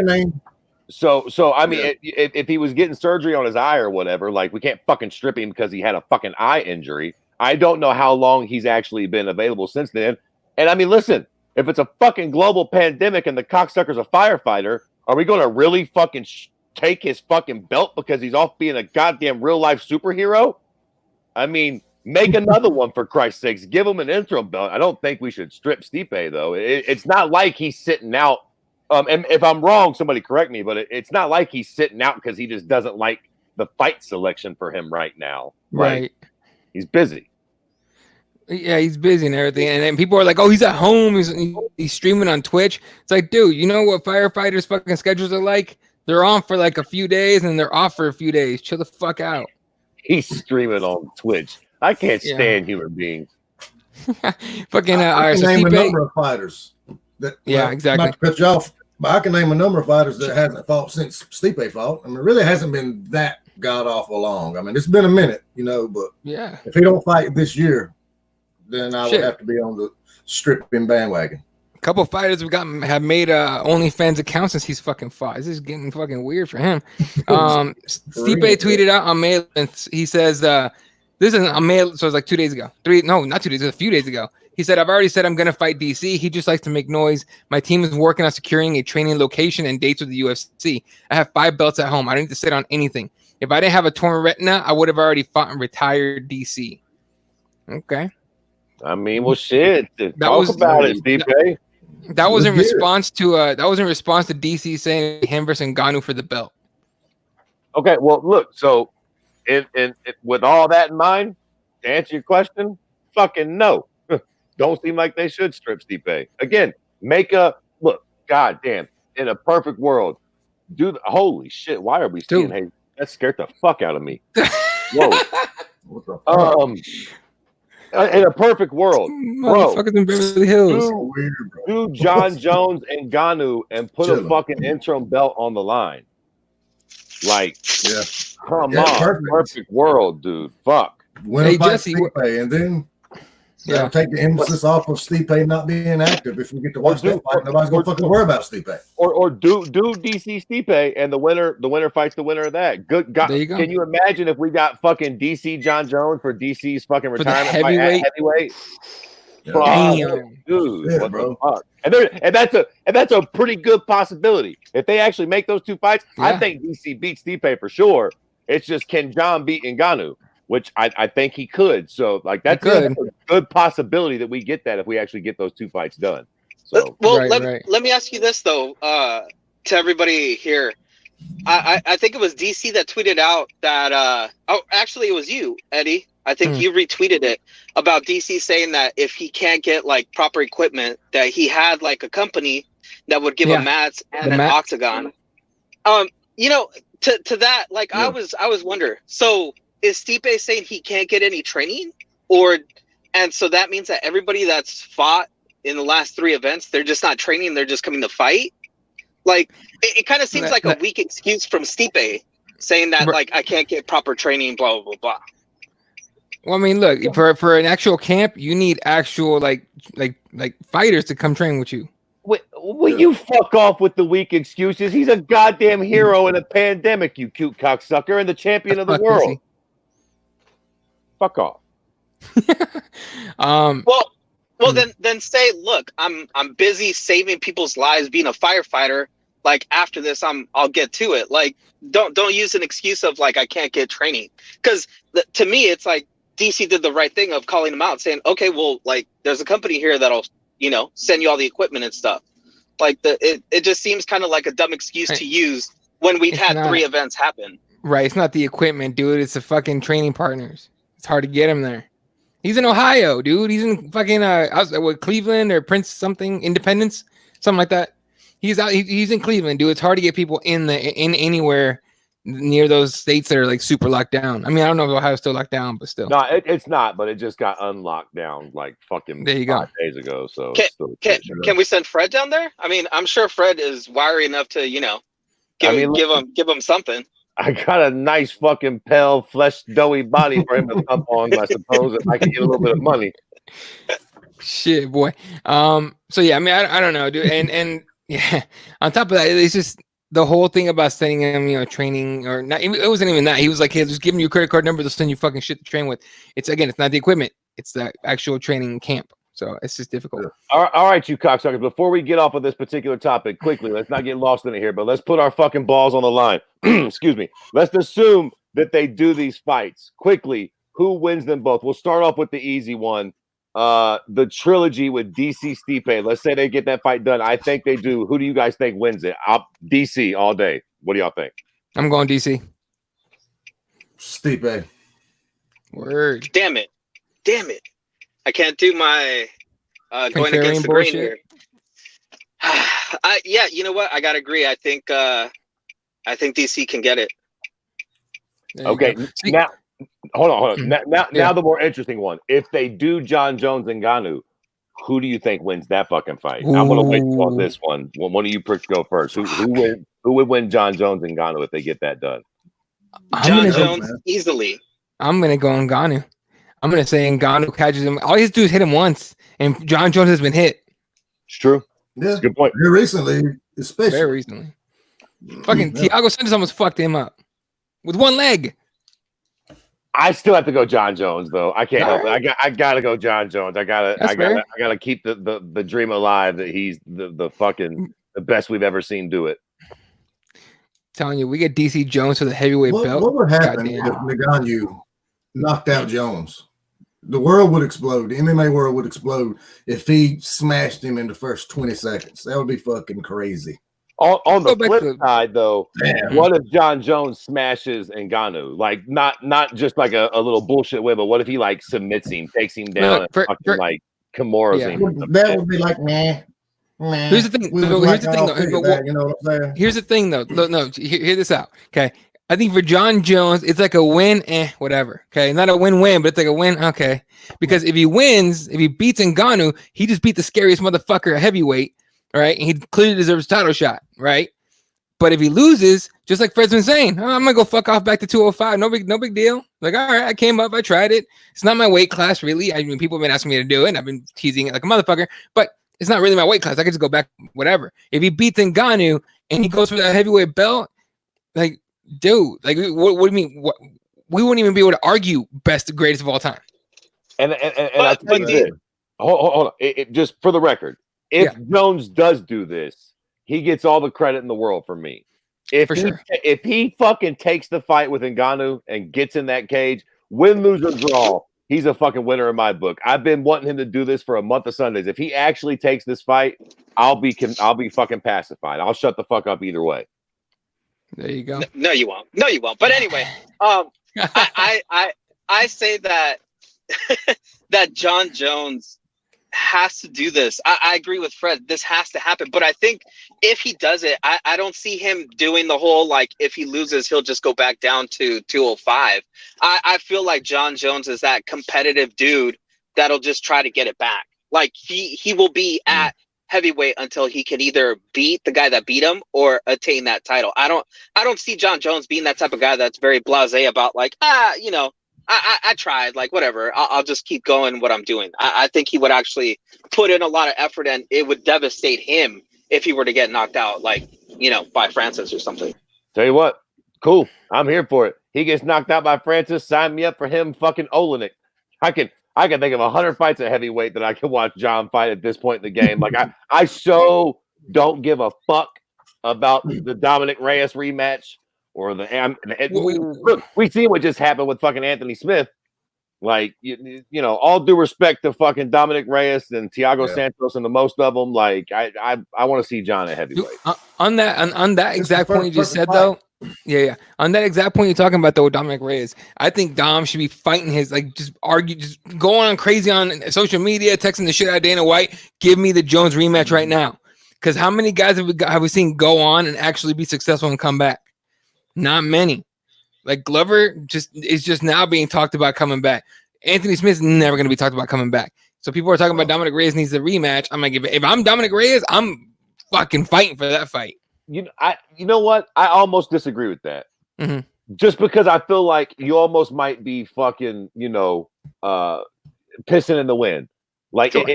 So I mean, if he was getting surgery on his eye or whatever, like we can't fucking strip him because he had a fucking eye injury. I don't know how long he's actually been available since then. And I mean, listen, if it's a fucking global pandemic and the cocksucker's a firefighter, are we going to really fucking take his fucking belt because he's off being a goddamn real life superhero? I mean, make another one for Christ's sakes. Give him an interim belt. I don't think we should strip Stipe though. It's not like he's sitting out. And if I'm wrong, somebody correct me, but it's not like he's sitting out because he just doesn't like the fight selection for him right now. Right. He's busy. Yeah, he's busy and everything. And then people are like, oh, he's at home. He's streaming on Twitch. It's like, dude, you know what firefighters' fucking schedules are like? They're on for like a few days and they're off for a few days. Chill the fuck out. He's streaming on Twitch. I can't stand human beings. Fucking I can name a number of fighters. Exactly. Not to cut you off, but I can name a number of fighters that hasn't fought since Stipe fought. I mean, it really hasn't been that god awful long. I mean, it's been a minute, but if he don't fight this year, then I would have to be on the stripping bandwagon. A couple of fighters have made OnlyFans accounts since he's fucking fought. This is getting fucking weird for him. Stipe tweeted out on mail, and he says, "This is on mail." So it's like 2 days ago. Not 2 days. A few days ago. He said, "I've already said I'm gonna fight DC. He just likes to make noise. My team is working on securing a training location and dates with the UFC. I have 5 belts at home. I don't need to sit on anything. If I didn't have a torn retina, I would have already fought and retired DC." Okay. I mean, well, shit. Talk about it, Stipe. That was in response to DC saying him versus Ngannou for the belt. Okay, well, look. So, with all that in mind, to answer your question, fucking no. Don't seem like they should strip Stipe. Again, look. Goddamn, in a perfect world, holy shit. Why are we seeing? Hey, that scared the fuck out of me. Whoa. What the fuck? In a perfect world, bro, in Beverly Hills. Do John Jones and Ngannou and put a fucking interim belt on the line. Like, yeah, come on, perfect world, dude. Fuck. Hey, Jesse, Stipe, and then that'll take the emphasis off of Stipe not being active. If we get to watch that fight, nobody's gonna fucking worry about Stipe. Or do DC Stipe, and the winner fights the winner of that. Good God, can you imagine if we got fucking DC John Jones for DC's fucking retirement fight at heavyweight? Damn, dude, what the fuck? And that's a pretty good possibility. If they actually make those two fights, I think DC beats Stipe for sure. It's just, can John beat Ngannou, which I think he could. So like that's a good possibility that we get that if we actually get those two fights done. So let me ask you this though, to everybody here. I think it was DC that tweeted out that actually it was you, Eddie. I think you retweeted it about DC saying that if he can't get like proper equipment, that he had like a company that would give him mats and an octagon. You know, to that, like I was wondering. So is Stipe saying he can't get any training, and so that means that everybody that's fought in the last 3 events, they're just not training, they're just coming to fight? Like it kind of seems like a weak excuse from Stipe saying that like I can't get proper training, blah blah blah blah. Well, I mean, look, for an actual camp, you need actual like fighters to come train with you. Will you fuck off with the weak excuses? He's a goddamn hero in a pandemic, you cute cocksucker, and the champion of the world. Fuck off. Well, then say, look, I'm busy saving people's lives, being a firefighter. Like after this, I'll get to it. Like don't use an excuse of like I can't get training, because to me it's like DC did the right thing of calling him out, saying, okay, well, like there's a company here that'll send you all the equipment and stuff. Like it just seems kind of like a dumb excuse to use when we've had 3 events happen. Right, it's not the equipment, dude. It's the fucking training partners. It's hard to get him there. He's in Ohio, dude. He's in fucking Cleveland or Prince something, Independence, something like that. He's out. He's in Cleveland, dude. It's hard to get people in anywhere near those states that are like super locked down. I mean, I don't know if Ohio's still locked down, but still. No, it's not. But it just got unlocked down like fucking 5 days ago. So can we send Fred down there? I mean, I'm sure Fred is wiry enough to give him something. I got a nice fucking pale, flesh, doughy body for him to thump on, I suppose, if I can get a little bit of money. Shit, boy. So yeah, I mean, I don't know, dude. And yeah, on top of that, it's just the whole thing about sending him, training or not. It wasn't even that. He was like, hey, just give me your credit card number. They'll send you fucking shit to train with. It's not the equipment. It's the actual training camp. So it's just difficult. All right, you cocksuckers. Before we get off of this particular topic, quickly, let's not get lost in it here, but let's put our fucking balls on the line. Excuse me. Let's assume that they do these fights quickly. Who wins them both? We'll start off with the easy one. The trilogy with DC Stipe. Let's say they get that fight done. I think they do. Who do you guys think wins it? DC all day. What do y'all think? I'm going DC. Stipe. Word. Damn it. I can't do my going against the grain here. Yeah, you know what? I gotta agree. I think DC can get it. Okay, now hold on. Now the more interesting one. If they do John Jones and Ngannou, who do you think wins that fucking fight? I'm gonna wait on this one. One of you pricks go first. Who would win John Jones and Ngannou if they get that done? John Jones easily. I'm gonna go Ngannou. I'm going to say Ngannou catches him. All he has to do is hit him once, and John Jones has been hit. It's true. Yeah. That's a good point. Very recently, especially. Very recently. Fucking Thiago Santos almost fucked him up with one leg. I still have to go John Jones, though. I can't help it. I gotta go John Jones. I gotta keep the dream alive that he's the fucking the best we've ever seen do it. Telling you, we get DC Jones for the heavyweight belt. What would happen if Ngannou knocked out Jones? The world would explode. The MMA world would explode if he smashed him in the first 20 seconds. That would be fucking crazy. On the flip side, though, what if John Jones smashes Ngannou? Like not just like a little bullshit way, but what if he like submits him, takes him down, and fucking like Kimuras him? That would be like meh. Here's the thing. Here's the thing, though. No, hear this out. Okay. I think for John Jones, it's like a win, whatever. Okay, not a win-win, but it's like a win, okay. Because if he wins, if he beats Ngannou, he just beat the scariest motherfucker at heavyweight, right? And he clearly deserves a title shot, right? But if he loses, just like Fred's been saying, I'm gonna go fuck off back to 205. No big deal. Like, all right, I came up, I tried it. It's not my weight class, really. I mean, people have been asking me to do it, and I've been teasing it like a motherfucker. But it's not really my weight class. I could just go back, whatever. If he beats Ngannou and he goes for that heavyweight belt, like, dude, like, what do you mean? What, we wouldn't even be able to argue best, greatest of all time. And I think this. Hold on. Just for the record, if Jones does do this, he gets all the credit in the world from me. If he fucking takes the fight with Ngannou and gets in that cage, win, lose, or draw, he's a fucking winner in my book. I've been wanting him to do this for a month of Sundays. If he actually takes this fight, I'll be fucking pacified. I'll shut the fuck up either way. There you go. No, you won't. No, you won't. But anyway, I say that that John Jones has to do this. I agree with Fred. This has to happen. But I think if he does it, I don't see him doing the whole, like, if he loses, he'll just go back down to 205. I feel like John Jones is that competitive dude that'll just try to get it back. Like, he will be at heavyweight until he can either beat the guy that beat him or attain that title. I don't see John Jones being that type of guy that's very blasé about, like, you know, I tried, like, whatever. I'll just keep going what I'm doing. I think he would actually put in a lot of effort, and it would devastate him if he were to get knocked out, like, you know, by Francis or something. Tell you what, cool. I'm here for it. He gets knocked out by Francis. Sign me up for him fucking Olenek. I can think of 100 fights at heavyweight that I can watch John fight at this point in the game. Like, I so don't give a fuck about the Dominic Reyes rematch. Or we see what just happened with fucking Anthony Smith. Like, you know, all due respect to fucking Dominic Reyes and Thiago Santos and the most of them. Like, I want to see John at heavyweight. On that exact point you just said, though. Yeah. On that exact point you're talking about, though, with Dominic Reyes, I think Dom should be fighting his, like, just going on crazy on social media, texting the shit out of Dana White. Give me the Jones rematch right now. Because how many guys have we seen go on and actually be successful and come back? Not many. Like, Glover is just now being talked about coming back. Anthony Smith's never going to be talked about coming back. So people are talking about Dominic Reyes needs a rematch. I'm like, if I'm Dominic Reyes, I'm fucking fighting for that fight. You know what? I almost disagree with that. Mm-hmm. Just because I feel like you almost might be fucking, you know, pissing in the wind. Like, sure.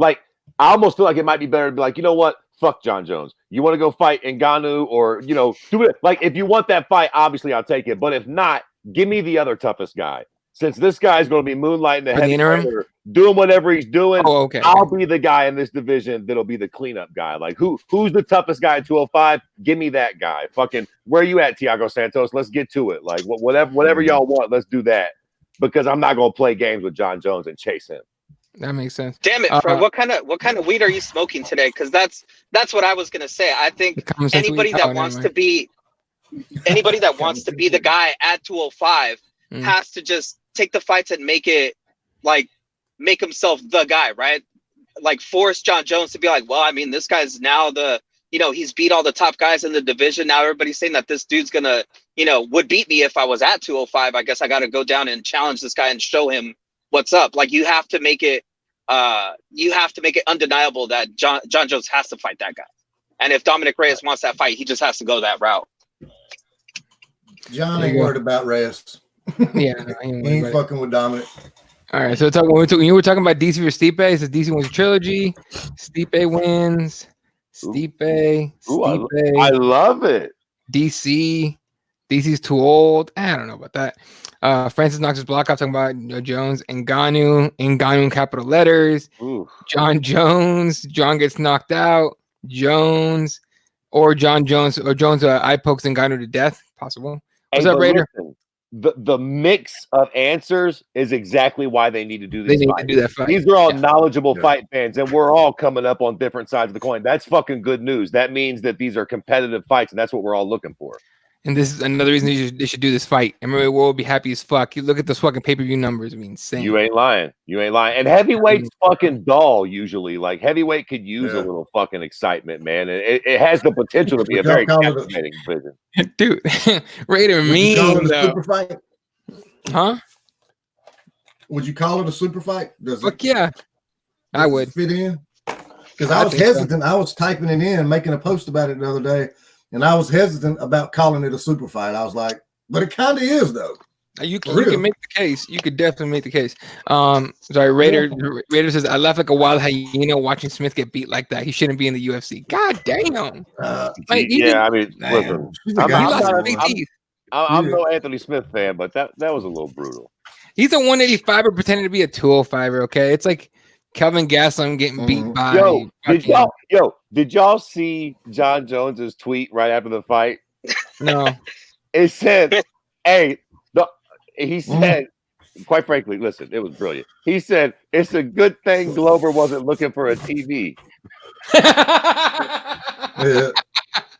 I almost feel like it might be better to be like, you know what? Fuck John Jones. You want to go fight Ngannou or, you know, do it. Like, if you want that fight, obviously I'll take it. But if not, give me the other toughest guy. Since this guy's going to be moonlighting the heavyweight, doing whatever he's doing, I'll be the guy in this division that'll be the cleanup guy. Like, who's the toughest guy at 205? Give me that guy. Fucking, where you at, Thiago Santos? Let's get to it. Like, whatever y'all want, let's do that. Because I'm not going to play games with John Jones and chase him. That makes sense. Damn it, Fred. What kind of weed are you smoking today? Because that's what I was gonna say. I think anybody that wants to be the guy at 205 has to just take the fights and make himself the guy, right? Like, force John Jones to be like, well, I mean, this guy's now he's beat all the top guys in the division. Now everybody's saying that this dude's gonna, would beat me if I was at 205. I guess I got to go down and challenge this guy and show him what's up. Like, you have to make it undeniable that John Jones has to fight that guy. And if Dominic Reyes wants that fight, he just has to go that route. John ain't worried about Reyes. Yeah, he ain't fucking with Dominic. All right, so you were talking about DC versus Stipe. It says DC wins a trilogy. Stipe wins. Stipe. I love it. DC's too old. I don't know about that. Francis knocks his block off, talking about Jones. Ngannou in capital letters. Ooh. John Jones. John gets knocked out. Jones eye pokes Ngannou to death. Possible. What's up, Raider? Listen, the mix of answers is exactly why they need to do this. They need to do that fight. These are all knowledgeable fight fans, and we're all coming up on different sides of the coin. That's fucking good news. That means that these are competitive fights, and that's what we're all looking for. And this is another reason they should do this fight. MMA World will be happy as fuck. You look at those fucking pay-per-view numbers. I mean, insane. You ain't lying. And heavyweight's fucking dull usually. Like, heavyweight could use a little fucking excitement, man. And it has the potential to be a very captivating division. Dude, Raider mean though. Super fight? Huh? Would you call it a super fight? Fuck yeah. I would. Fit in? Because I was hesitant. So. I was typing it in, making a post about it the other day. And I was hesitant about calling it a super fight. I was like, but it kind of is though. You can make the case. You could definitely make the case. Sorry, Raider says I laugh like a wild hyena watching Smith get beat like that. He shouldn't be in the UFC. God damn. Listen, I'm no Anthony Smith fan, but that was a little brutal. He's a 185er pretending to be a 205er. Okay, it's like Kelvin Gastelum getting beat by. Did y'all see John Jones's tweet right after the fight? No. It said, "Hey." He said, quite frankly, listen, it was brilliant. He said, it's a good thing Glover wasn't looking for a TV.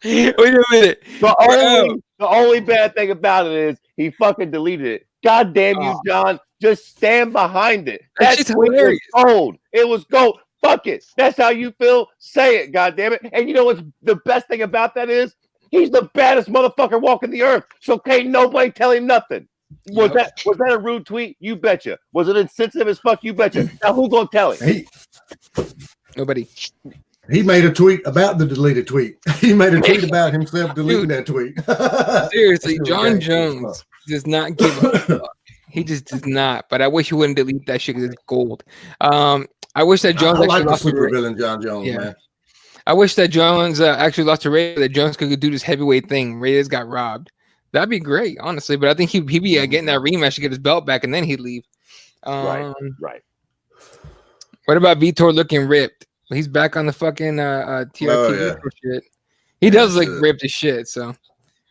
Wait a minute. The only bad thing about it is he fucking deleted it. God damn you, John. Just stand behind it. That tweet was gold. It was gold. Fuck it. That's how you feel. Say it, God damn it. And you know what's the best thing about that is? He's the baddest motherfucker walking the earth. So can't nobody tell him nothing. Was that a rude tweet? You betcha. Was it insensitive as fuck? You betcha. Now who's gonna tell it? Nobody. He made a tweet about the deleted tweet. He made a tweet about himself deleting that tweet. Seriously, John Jones does not give a fuck. He just does not. But I wish he wouldn't delete that shit because it's gold. I wish that Jones I like the super villain John Jones, man. I wish that Jones actually lost to Reyes. That Jones could do this heavyweight thing. Reyes got robbed. That'd be great, honestly. But I think he'd be getting that rematch to get his belt back, and then he'd leave. Right. What about Vitor looking ripped? He's back on the fucking TRT shit. He does look ripped as shit. So,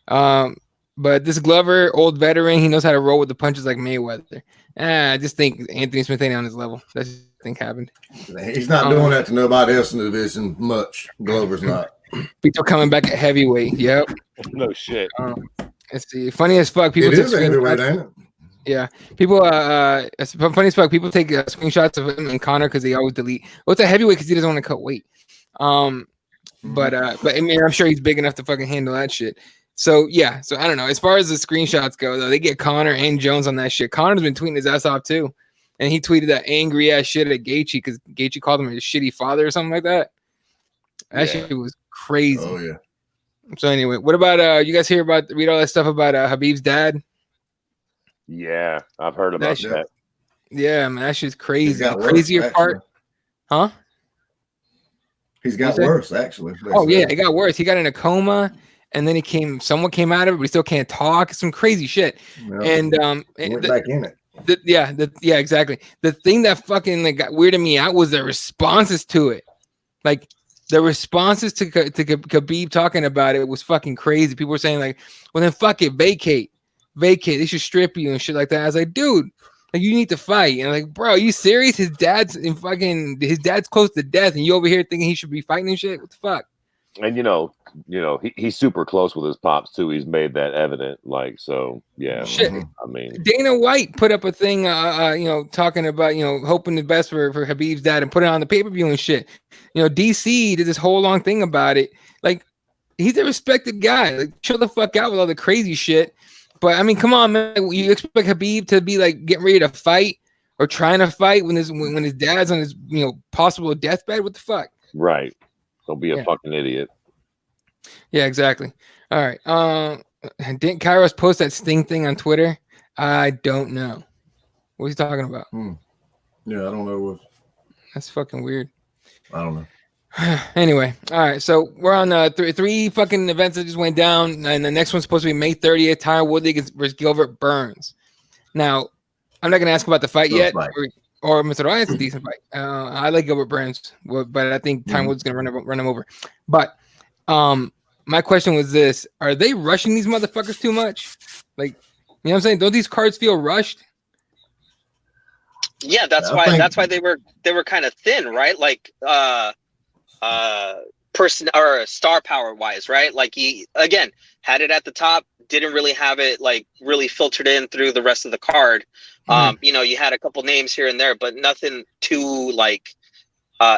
but this Glover, old veteran, he knows how to roll with the punches like Mayweather. I just think Anthony Smith ain't on his level. That's just thing happened. He's not doing that to nobody else in the division much. Glover's not. Vitor coming back at heavyweight. Yep. No shit. Let's see. Funny as fuck. People it is heavyweight, ain't it? Yeah. People, it's funny as fuck. People take screenshots of him and Connor because they always delete. Well, it's a heavyweight because he doesn't want to cut weight. But I mean, I'm sure he's big enough to fucking handle that shit. So yeah. So I don't know. As far as the screenshots go, though, they get Connor and Jones on that shit. Connor's been tweeting his ass off too, and he tweeted that angry ass shit at Gaethje because Gaethje called him a shitty father or something like that. That shit was crazy. Oh yeah. So anyway, what about you guys read all that stuff about Habib's dad? Yeah, I've heard about that. Yeah, man, that shit's crazy. The crazier part, huh? He's got worse, actually. Oh yeah, it got worse. He got in a coma, and then someone came out of it, but he still can't talk. Some crazy shit. Yeah. And went back in it. Yeah, exactly. The thing that fucking got weirded me out was the responses to it. Like the responses to Khabib talking about it was fucking crazy. People were saying like, "Well, then fuck it, vacate. They should strip you and shit like that." I was like, "Dude, like you need to fight." And I'm like, "Bro, are you serious? His dad's close to death, and you over here thinking he should be fighting and shit? What the fuck?" And you know, he's super close with his pops too. He's made that evident. Like, so yeah. Shit. I mean, Dana White put up a thing, talking about hoping the best for Khabib's dad and put it on the pay-per-view and shit. DC did this whole long thing about it. Like, he's a respected guy. Like, chill the fuck out with all the crazy shit. But I mean, come on, man. You expect Khabib to be like getting ready to fight or trying to fight when his dad's on his possible deathbed? What the fuck? Right. Don't be a fucking idiot. Yeah, exactly. All right. Didn't Kairos post that Sting thing on Twitter? I don't know. What's he talking about? Yeah, I don't know what. That's fucking weird. I don't know. Anyway, all right. So we're on three fucking events that just went down, and the next one's supposed to be May 30th. Tyron Woodley versus Gilbert Burns. Now, I'm not gonna ask about the fight yet, or Mr. Ryan's a decent fight. I like Gilbert Burns, but I think Tyron Woodley's gonna run him over. But my question was this: are they rushing these motherfuckers too much? Like, you know what I'm saying? Don't these cards feel rushed? Yeah, that's why they were kind of thin, right? Like person or star power wise, right? Like he again had it at the top, didn't really have it like really filtered in through the rest of the card. You had a couple names here and there, but nothing too like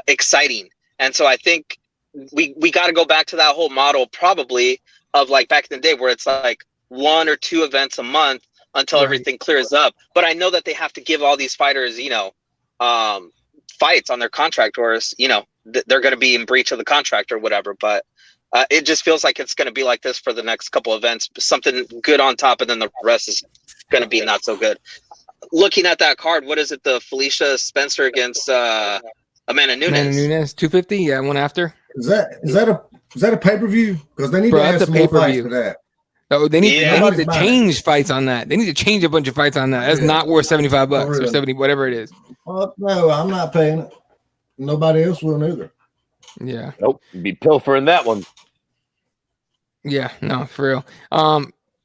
exciting. And so I think we got to go back to that whole model probably of like back in the day where it's like 1 or 2 events a month until everything clears up. But I know that they have to give all these fighters, fights on their contract, or they're going to be in breach of the contract or whatever. But It just feels like it's going to be like this for the next couple events. Something good on top, and then the rest is going to be not so good. Looking at that card, what is it? The Felicia Spencer against Amanda Nunes. Amanda Nunes, 250. Yeah, one after. Is that a pay-per-view? Because they need to add some more fights for that. Oh, they need to change fights on that. They need to change a bunch of fights on that. That's not worth $75 or 70, whatever it is. Well, no, I'm not paying it. Nobody else will either. Yeah. Nope. Be pilfering that one. Yeah, no, for real.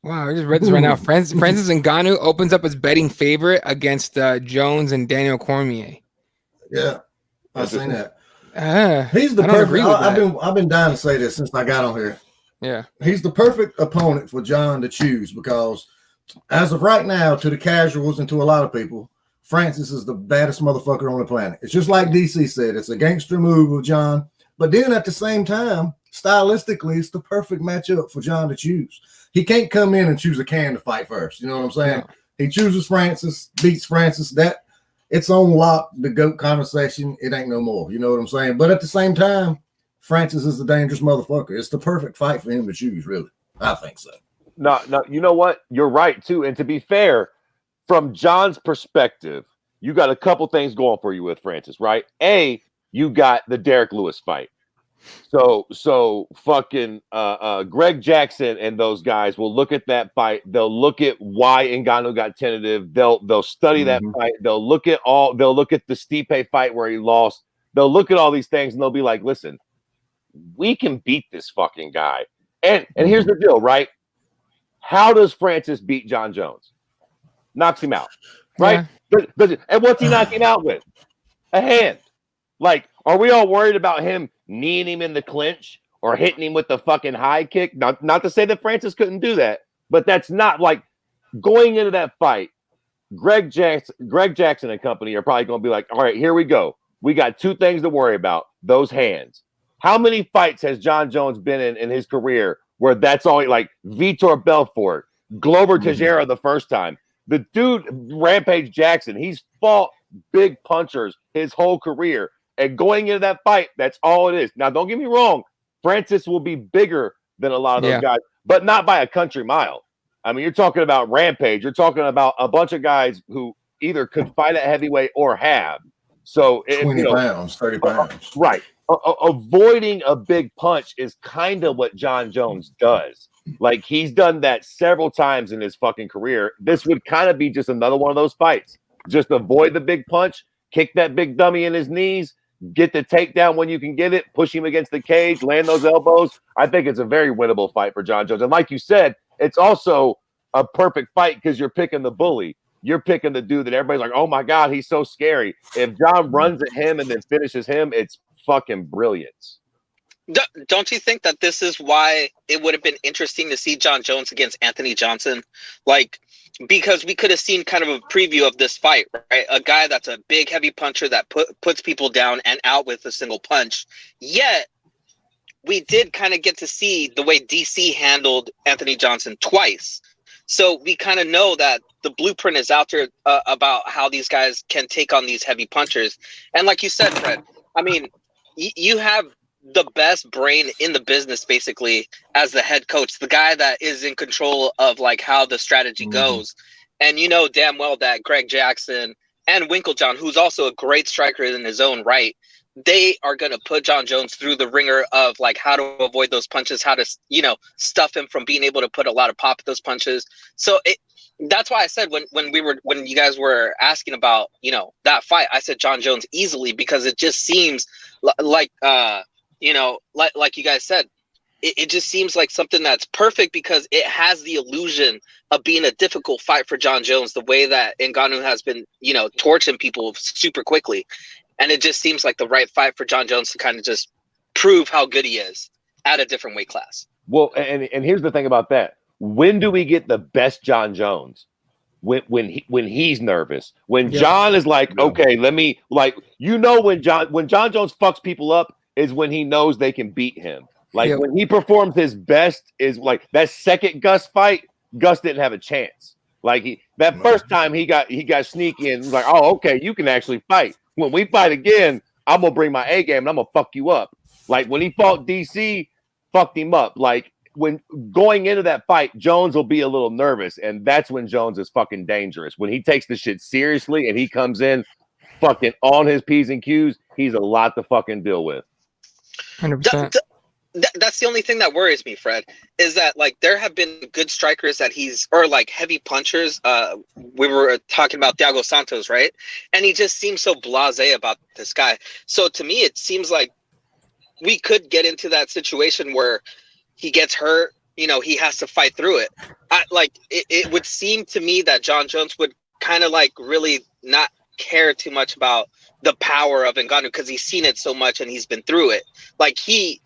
Wow, I just read this right now. Francis Ngannou opens up as betting favorite against Jones and Daniel Cormier. Yeah, I've seen that. He's the perfect. I've been dying to say this since I got on here. Yeah, he's the perfect opponent for John to choose because, as of right now, to the casuals and to a lot of people, Francis is the baddest motherfucker on the planet. It's just like DC said. It's a gangster move of John, but then at the same time, stylistically, it's the perfect matchup for John to choose. He can't come in and choose a can to fight first. You know what I'm saying? Yeah. He chooses Francis, beats Francis. That it's on lock. The GOAT conversation. It ain't no more. You know what I'm saying? But at the same time, Francis is the dangerous motherfucker. It's the perfect fight for him to choose, really. I think so. No, you know what? You're right, too. And to be fair, from John's perspective, you got a couple things going for you with Francis, right? A, you got the Derek Lewis fight. So fucking Greg Jackson and those guys will look at that fight. They'll look at why Ngannou got tentative. They'll study that fight. They'll look at the Stipe fight where he lost. They'll look at all these things and they'll be like, listen, we can beat this fucking guy. And here's the deal, right? How does Francis beat John Jones? Knocks him out, right? Yeah. And what's he knock him out with? A hand. Like, are we all worried about him kneeing him in the clinch or hitting him with the fucking high kick? Not to say that Francis couldn't do that, but that's not like going into that fight. Greg Jackson and company are probably going to be like, all right, here we go. We got two things to worry about. Those hands. How many fights has John Jones been in his career where that's all like Vitor Belfort, Glover Teixeira the first time? The dude, Rampage Jackson, he's fought big punchers his whole career. And going into that fight, that's all it is. Now, don't get me wrong. Francis will be bigger than a lot of those guys, but not by a country mile. I mean, you're talking about Rampage. You're talking about a bunch of guys who either could fight at heavyweight or have. So 20 pounds, 30 pounds. Right. Avoiding a big punch is kind of what John Jones does. Like, he's done that several times in his fucking career. This would kind of be just another one of those fights. Just avoid the big punch, kick that big dummy in his knees, get the takedown when you can get it, push him against the cage, land those elbows. I think it's a very winnable fight for John Jones. And like you said, it's also a perfect fight because you're picking the bully. You're picking the dude that everybody's like, oh my God, he's so scary. If John runs at him and then finishes him, it's fucking brilliance. Don't you think that this is why it would have been interesting to see John Jones against Anthony Johnson? Like, because we could have seen kind of a preview of this fight, right? A guy that's a big, heavy puncher that puts people down and out with a single punch. Yet, we did kind of get to see the way DC handled Anthony Johnson twice. So we kind of know that the blueprint is out there about how these guys can take on these heavy punchers. And like you said, Fred, I mean, you have the best brain in the business, basically, as the head coach, the guy that is in control of like how the strategy goes. And you know damn well that Greg Jackson and Winklejohn, who's also a great striker in his own right, they are going to put John Jones through the ringer of like how to avoid those punches, how to, stuff him from being able to put a lot of pop at those punches. So that's why I said when you guys were asking about, that fight, I said John Jones easily, because it just seems like you guys said, it just seems like something that's perfect because it has the illusion of being a difficult fight for John Jones, the way that Ngannou has been, torching people super quickly. And it just seems like the right fight for John Jones to kind of just prove how good he is at a different weight class. Well, and here's the thing about that. When do we get the best John Jones? When he's nervous. When John is like, okay, let me when John Jones fucks people up is when he knows they can beat him. Like when he performs his best is like that second Gus fight, Gus didn't have a chance. Like first time he got sneaky and was like, oh, okay, you can actually fight. When we fight again, I'm gonna bring my A game and I'm gonna fuck you up. Like when he fought DC, fucked him up. Like when going into that fight, Jones will be a little nervous, and that's when Jones is fucking dangerous. When he takes the shit seriously and he comes in fucking on his P's and Q's, he's a lot to fucking deal with. 100%. That's the only thing that worries me, Fred, is that like there have been good strikers that or like heavy punchers. We were talking about Thiago Santos, right? And he just seems so blasé about this guy. So to me, it seems like we could get into that situation where he gets hurt. You know, he has to fight through it. It would seem to me that John Jones would kind of like really not care too much about the power of Ngannou because he's seen it so much and he's been through it. Like he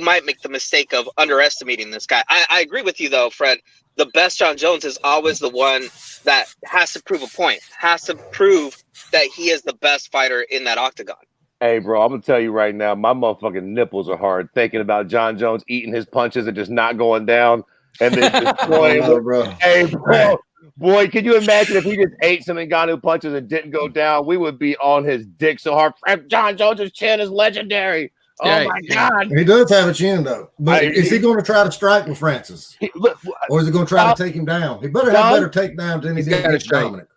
might make the mistake of underestimating this guy. I agree with you though, Fred. The best John Jones is always the one that has to prove a point, has to prove that he is the best fighter in that octagon. Hey, bro, I'm gonna tell you right now, my motherfucking nipples are hard thinking about John Jones eating his punches and just not going down and then destroying No, bro. Hey, bro. Boy, can you imagine if he just ate some Ngannou punches and didn't go down? We would be on his dick so hard. John Jones' chin is legendary. Oh my God! He does have a chin though. But is he going to try to strike with Francis, or is he going to try to take him down? He better have better takedowns than he did against Dominic.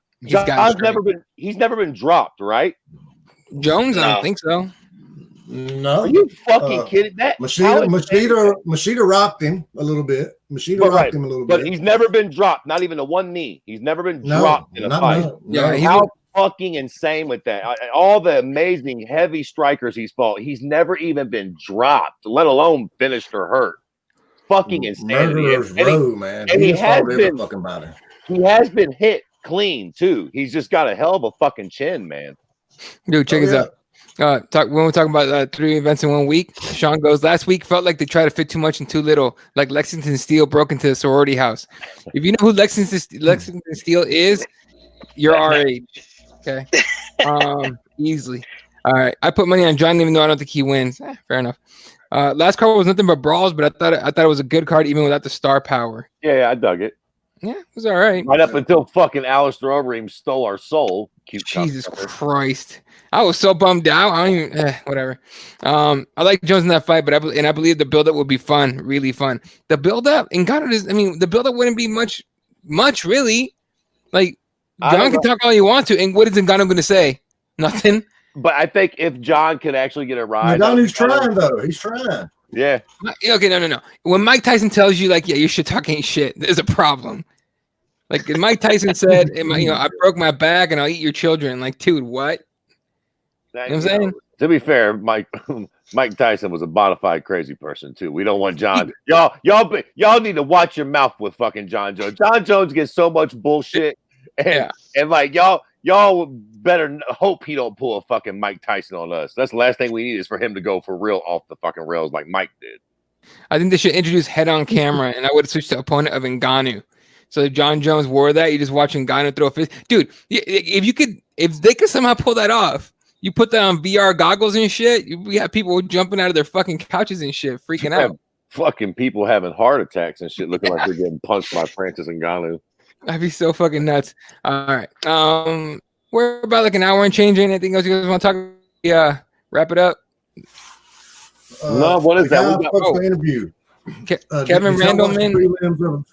He's never been dropped, right? Jones, I don't think so. No, are you fucking kidding? That Machida rocked him a little bit. Rocked him a little bit, but he's never been dropped. Not even a one knee. He's never been dropped in a fight. Yeah, fucking insane with that. All the amazing heavy strikers he's fought, he's never even been dropped, let alone finished or hurt. Fucking insanity. Man. And he has been hit clean too. He's just got a hell of a fucking chin, man. Dude, check this out. When we're talking about 3 events in 1 week, Sean goes, last week felt like they tried to fit too much and too little, like Lexington Steele broke into the sorority house. If you know who Lexington Steele is, you're our age. Okay. Easily. All right. I put money on John, even though I don't think he wins. Fair enough. Last card was nothing but brawls, but I thought it was a good card even without the star power. Yeah, I dug it. Yeah, it was all right. Right up until fucking Alistair Overeem stole our soul. Cute Jesus Christ. I was so bummed out. I don't even whatever. I like Jones in that fight, but I believe the build-up would be fun, really fun. The build-up and the build-up wouldn't be much really. Like John can talk all he wants to, and what is Ngannou going to say? Nothing. But I think if John could actually get a ride, Ngannou's trying though. He's trying. Yeah. Okay. No. When Mike Tyson tells you like, yeah, your shit talking ain't shit, there's a problem. Like Mike Tyson said, I broke my back and I'll eat your children. Like, dude, what? You know what I'm saying? To be fair, Mike Tyson was a bona fide crazy person too. We don't want John. Y'all need to watch your mouth with fucking John Jones. John Jones gets so much bullshit. And like y'all better hope he don't pull a fucking Mike Tyson on us. That's the last thing we need is for him to go for real off the fucking rails like Mike did. I think they should introduce head on camera, and I would switch to opponent of Ngannou. So if John Jones wore that, you just watch Ngannou throw a fist. Dude, if they could somehow pull that off, you put that on VR goggles and shit, we have people jumping out of their fucking couches and shit, freaking out. Fucking people having heart attacks and shit, looking like they're getting punched by Francis Ngannou. That'd be so fucking nuts. All right. We're about like an hour and change. Anything else you guys want to talk? Yeah. Wrap it up. No, what is that? Interview. Kevin Randleman.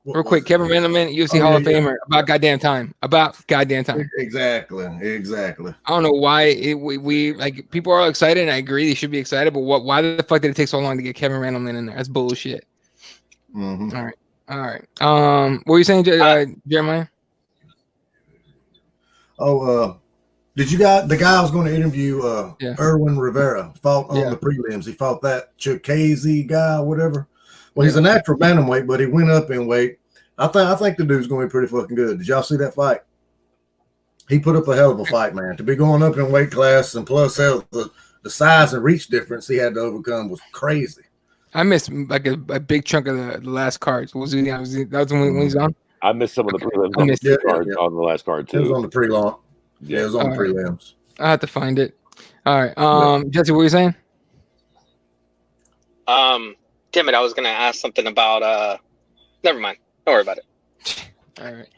Real quick, Kevin Randleman, UFC Hall of Famer. About goddamn time. Exactly. I don't know why we like people are all excited, and I agree they should be excited. But why the fuck did it take so long to get Kevin Randleman in there? That's bullshit. Mm-hmm. All right. What were you saying, Jeremiah? Did you guys? The guy I was going to interview, Erwin Rivera, fought on the prelims. He fought that Chikazi guy, whatever. Well, he's a natural bantamweight, but he went up in weight. I think the dude's going to be pretty fucking good. Did y'all see that fight? He put up a hell of a fight, man. To be going up in weight class and plus the size and reach difference he had to overcome was crazy. I missed like a big chunk of the last cards. That was when he's on. I missed some of the prelims on the last card too. It was on the pre-launch. Yeah, it was on the prelims. I have to find it. All right. Jesse, what were you saying? Damn it, I was gonna ask something about never mind. Don't worry about it. All right.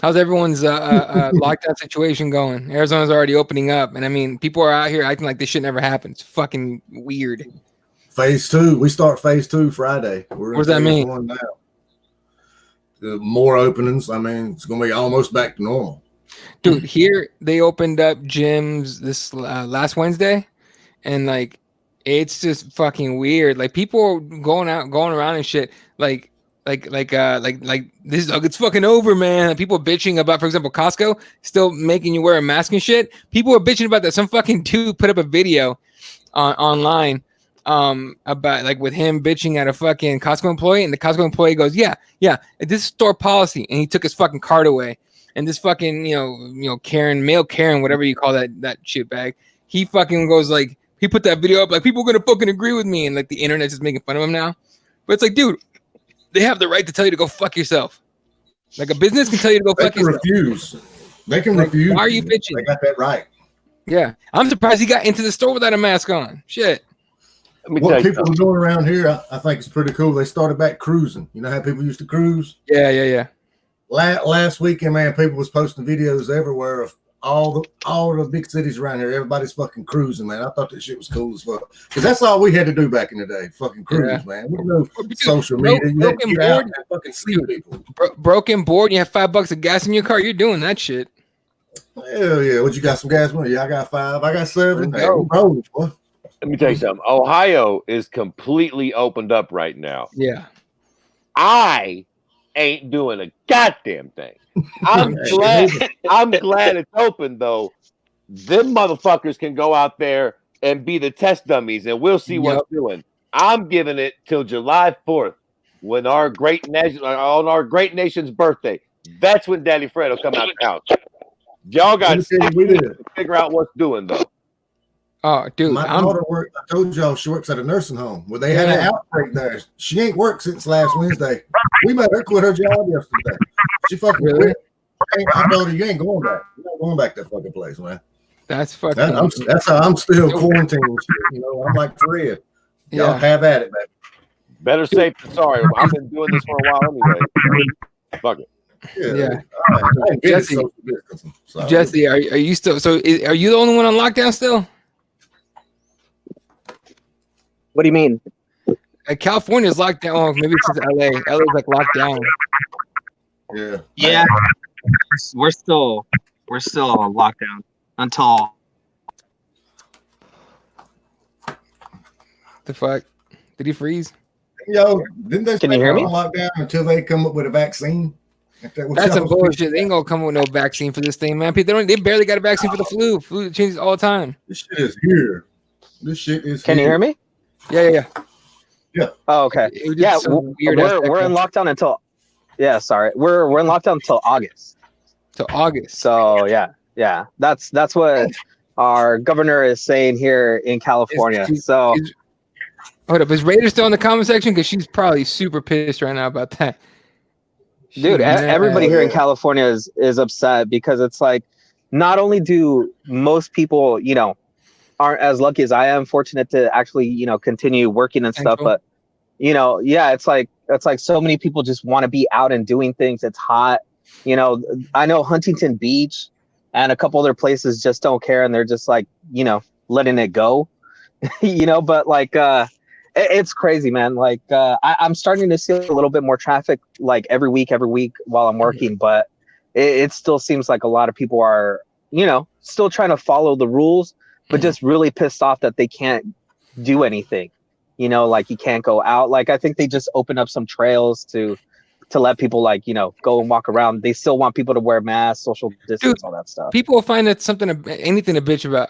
How's everyone's lockdown situation going? Arizona's already opening up, and I mean people are out here acting like this shit never happened. It's fucking weird. Phase 2. We start phase 2 Friday. What does that mean? Now. More openings. I mean, it's going to be almost back to normal. Dude, here they opened up gyms this last Wednesday, and like it's just fucking weird. Like people going around and shit. Like this. Like, it's fucking over, man. People bitching about, for example, Costco still making you wear a mask and shit. People are bitching about that. Some fucking dude put up a video online about like with him bitching at a fucking Costco employee, and the Costco employee goes, yeah, this is store policy, and he took his fucking card away. And this fucking, Karen, male Karen, whatever you call that shit bag, he fucking goes like, he put that video up like, people are gonna fucking agree with me, and like the internet's just making fun of him now. But it's like, dude, they have the right to tell you to go fuck yourself. Like a business can tell you to go fuck yourself. They can refuse. Why are you bitching? They got that right. Yeah, I'm surprised he got into the store without a mask on. Shit. What people are doing around here, I think it's pretty cool. They started back cruising. You know how people used to cruise? Yeah. Last weekend, man, people was posting videos everywhere of all the big cities around here. Everybody's fucking cruising, man. I thought that shit was cool as fuck. Because that's all we had to do back in the day. Fucking cruise, man. We know social media. You had to get out and fucking see people. Broken board, you have $5 of gas in your car. You're doing that shit. Hell yeah. What, you got some gas money? Yeah, I got 5. I got 7. Hey, rolling, boy. Let me tell you something. Ohio is completely opened up right now. Yeah. I ain't doing a goddamn thing. I'm glad it's open though. Them motherfuckers can go out there and be the test dummies, and we'll see what's doing. I'm giving it till July 4th, when on our great nation's birthday. That's when Daddy Fred will come out the house. Y'all got to figure out what's doing though. Oh, dude, my daughter worked. I told y'all she works at a nursing home. Well, they had an outbreak there. She ain't worked since last Wednesday. We made her quit her job yesterday. She fucking quit. I told her, you ain't going back. You're not going back to that fucking place, man. That's fucking. That's how I'm still quarantined. I'm like Fred. Y'all have at it, man. Better safe than sorry. I've been doing this for a while anyway. Fuck it. Yeah. Right. Jesse, are you still? So are you the only one on lockdown still? What do you mean? California's locked down. Oh, maybe it's LA. LA's like locked down. Yeah. We're still on lockdown until. The fuck? Did he freeze? Yo, didn't they Can you hear me? on lockdown until they come up with a vaccine? That's some bullshit. They ain't gonna come up with no vaccine for this thing, man. They barely got a vaccine for the flu. Flu changes all the time. This shit is here. This shit is. Can you hear me? Yeah. Oh, okay. Yeah, we're in lockdown until. Yeah, sorry. We're in lockdown until August. Till August. So yeah. That's what our governor is saying here in California. Hold up, is Raider still in the comment section? Because she's probably super pissed right now about that. Dude, everybody here in California is upset because it's like, not only do most people, aren't as lucky as I am, fortunate to actually, continue working and stuff, but it's like so many people just want to be out and doing things. It's hot. I know Huntington Beach and a couple other places just don't care, and they're just like, letting it go. But like it's crazy, man. Like I'm starting to see a little bit more traffic like every week while I'm working, but it still seems like a lot of people are, still trying to follow the rules, but just really pissed off that they can't do anything. Like you can't go out. Like I think they just opened up some trails to let people like, go and walk around. They still want people to wear masks, social distance, all that stuff. People will find that anything to bitch about.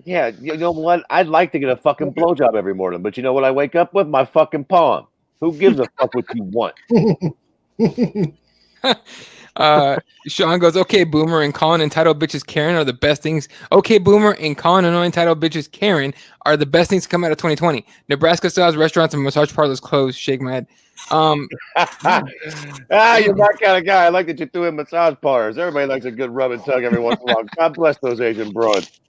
Yeah, you know what? I'd like to get a fucking blowjob every morning, but you know what I wake up with? My fucking palm. Who gives a fuck what you want? Sean goes, okay, Boomer and calling entitled bitches Karen are the best things. Okay, Boomer and calling entitled bitches Karen are the best things to come out of 2020. Nebraska still has restaurants and massage parlors closed. Shake my head. You're that kind of guy. I like that you threw in massage parlors. Everybody likes a good rub and tug every once in a while. God bless those Asian broads.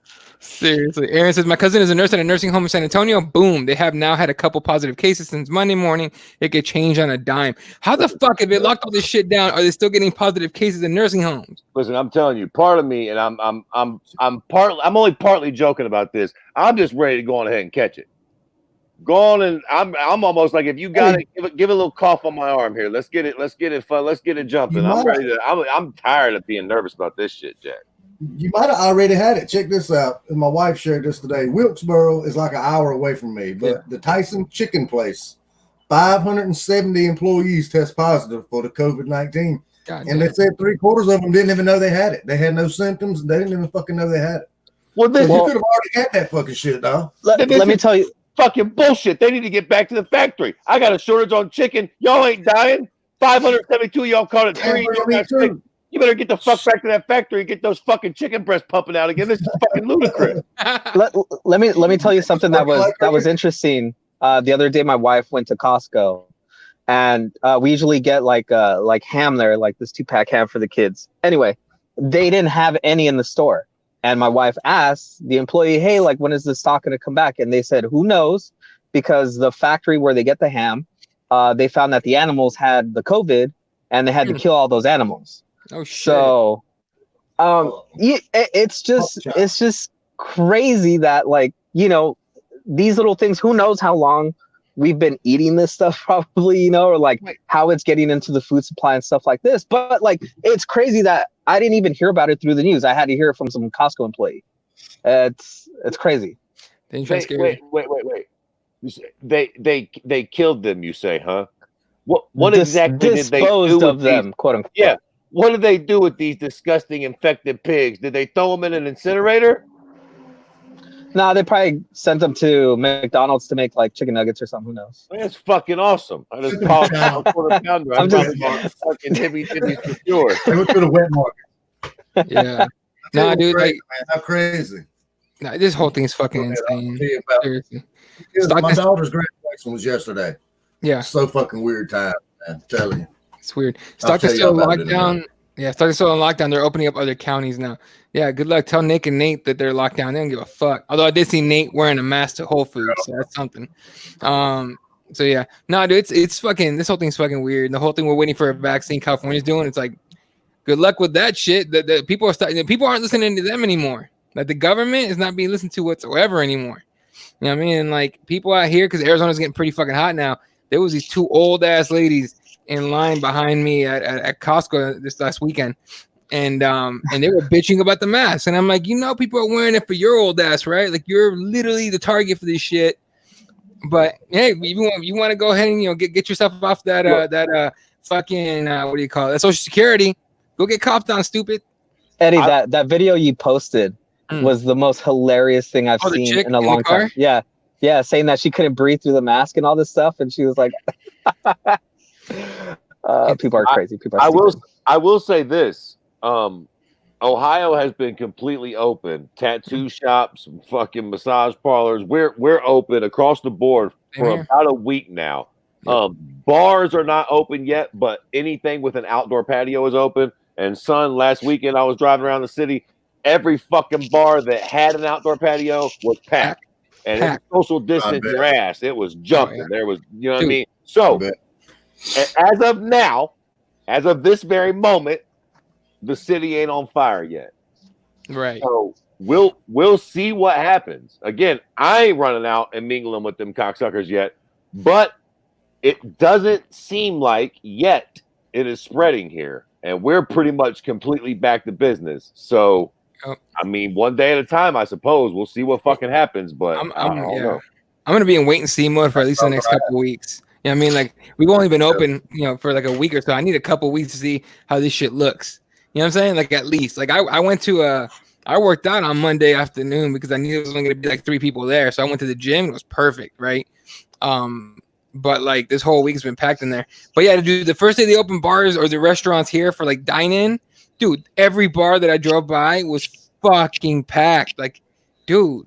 Seriously. Aaron says, my cousin is a nurse at a nursing home in San Antonio. Boom. They have now had a couple positive cases since Monday morning. It could change on a dime. How the fuck, if they locked all this shit down, are they still getting positive cases in nursing homes? Listen, I'm telling you, part of me, and I'm only partly joking about this. I'm just ready to go on ahead and catch it. Go on, and I'm almost like, if you got it, give a little cough on my arm here. Let's get it fun. Let's get it jumping. I'm ready to. I'm tired of being nervous about this shit, Jack. You might have already had it. Check this out. And my wife shared this today. Wilkesboro is like an hour away from me, but the Tyson Chicken Place, 570 employees test positive for the COVID-19. And they said 3/4 of them didn't even know they had it. They had no symptoms. They didn't even fucking know they had it. Well, you could have already had that fucking shit, dog. Let me tell you. Fucking bullshit. They need to get back to the factory. I got a shortage on chicken. Y'all ain't dying. 572 y'all caught it. 3. You better get the fuck back to that factory and get those fucking chicken breasts pumping out again. This is fucking ludicrous. Let me tell you something that was interesting. The other day, my wife went to Costco, and we usually get like ham there, like this 2-pack ham for the kids. Anyway, they didn't have any in the store. And my wife asked the employee, hey, like, when is the stock going to come back? And they said, who knows? Because the factory where they get the ham, they found that the animals had the COVID and they had to kill all those animals. Oh, shit. So it's just crazy that, like, you know, these little things, who knows how long we've been eating this stuff probably, you know, or like how it's getting into the food supply and stuff like this. But like, it's crazy that I didn't even hear about it through the news. I had to hear it from some Costco employee. It's crazy. Wait. They killed them, you say, huh? What exactly did they do of them, quote unquote? Yeah. What did they do with these disgusting infected pigs? Did they throw them in an incinerator? No, they probably sent them to McDonald's to make like chicken nuggets or something. Who knows? That's fucking awesome. I just called a quarter pounder. I'm just fucking hippie for sure. They went to the wet market. Yeah. Nah, dude, crazy, like, man. How crazy. Nah, this whole thing's fucking insane. Seriously. My daughter's graduation was yesterday. Yeah. So fucking weird time, man. I'm telling you. It's weird. Stockton's still locked down. Yeah, Stockton's still on lockdown. They're opening up other counties now. Yeah, good luck. Tell Nick and Nate that they're locked down. They don't give a fuck. Although I did see Nate wearing a mask to Whole Foods, so that's something. So yeah, no, dude, it's fucking. This whole thing's fucking weird. And the whole thing we're waiting for a vaccine. California's doing. It's like, good luck with that shit. That people are starting. People aren't listening to them anymore. Like the government is not being listened to whatsoever anymore. You know what I mean? And like people out here, because Arizona's getting pretty fucking hot now. There was these 2 old ass ladies in line behind me at Costco this last weekend. And they were bitching about the mask. And I'm like, you know, people are wearing it for your old ass, right? Like you're literally the target for this shit. But hey, you want to go ahead and, you know, get yourself off that fucking what do you call it? That Social Security. Go get coughed on, stupid. Eddie, that video you posted was the most hilarious thing I've seen in a long time. Yeah. Yeah, saying that she couldn't breathe through the mask and all this stuff, and she was like, people are crazy. I will say this. Ohio has been completely open. Tattoo shops, fucking massage parlors. We're open across the board for about a week now. Bars are not open yet, but anything with an outdoor patio is open. And son, last weekend I was driving around the city. Every fucking bar that had an outdoor patio was packed. And it was social distance your ass. It was jumping. There was, you know what I mean? So as of now, as of this very moment, the city ain't on fire yet. Right. So we'll see what happens. Again, I ain't running out and mingling with them cocksuckers yet, but it doesn't seem like yet it is spreading here. And we're pretty much completely back to business. So I mean, one day at a time, I suppose. We'll see what fucking happens, but I don't know. I'm gonna be in wait and see mode for at least the next couple of weeks. You know what I mean? Like we've only been open, you know, for like a week or so. I need a couple of weeks to see how this shit looks. You know what I'm saying? Like at least. Like I went to I worked out on Monday afternoon because I knew there was only gonna be like 3 people there. So I went to the gym. It was perfect, right? But like this whole week's been packed in there. But yeah, to do the first day they open bars or the restaurants here for like dine-in, dude, every bar that I drove by was fucking packed. Like, dude,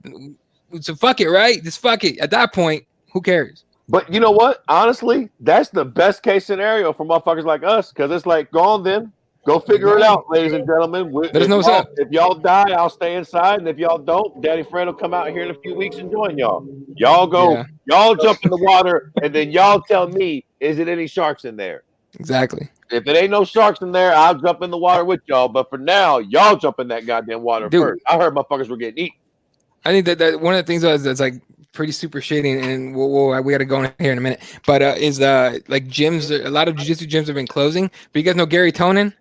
so fuck it, right? Just fuck it. At that point, who cares? But you know what? Honestly, that's the best case scenario for motherfuckers like us, because it's like, go on then. Go figure it out, ladies and gentlemen. If y'all die, I'll stay inside. And if y'all don't, Daddy Fred will come out here in a few weeks and join y'all. Y'all go, y'all jump in the water, and then y'all tell me, is it any sharks in there? Exactly. If it ain't no sharks in there, I'll jump in the water with y'all. But for now, y'all jump in that goddamn water first. I heard motherfuckers were getting eaten. I think that one of the things that's like pretty super shady, and we got to go in here in a minute. But is like gyms, a lot of jiu-jitsu gyms have been closing. But you guys know Gary Tonin?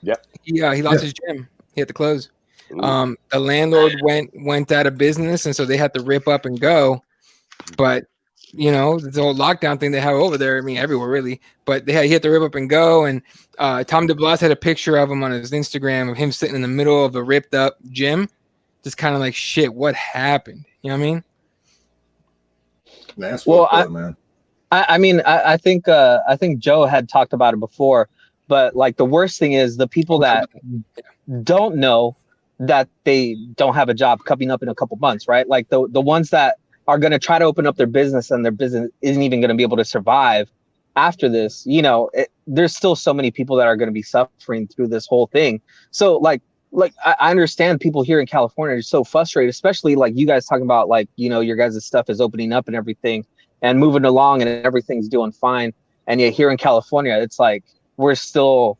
Yep. He lost his gym. He had to close. Ooh. The landlord went out of business, and so they had to rip up and go. But you know, the whole lockdown thing they have over there, I mean, everywhere really. But he had to rip up and go. And Tom DeBlas had a picture of him on his Instagram of him sitting in the middle of a ripped up gym, just kind of like, shit, what happened? You know what I mean? That's up, man. I think Joe had talked about it before, but like the worst thing is the people that don't know that they don't have a job coming up in a couple months, right? Like the ones that are going to try to open up their business and their business isn't even going to be able to survive after this. You know, there's still so many people that are going to be suffering through this whole thing. So like I understand people here in California are so frustrated, especially like you guys talking about, like, you know, your guys' stuff is opening up and everything and moving along and everything's doing fine. And yet here in California, it's like we're still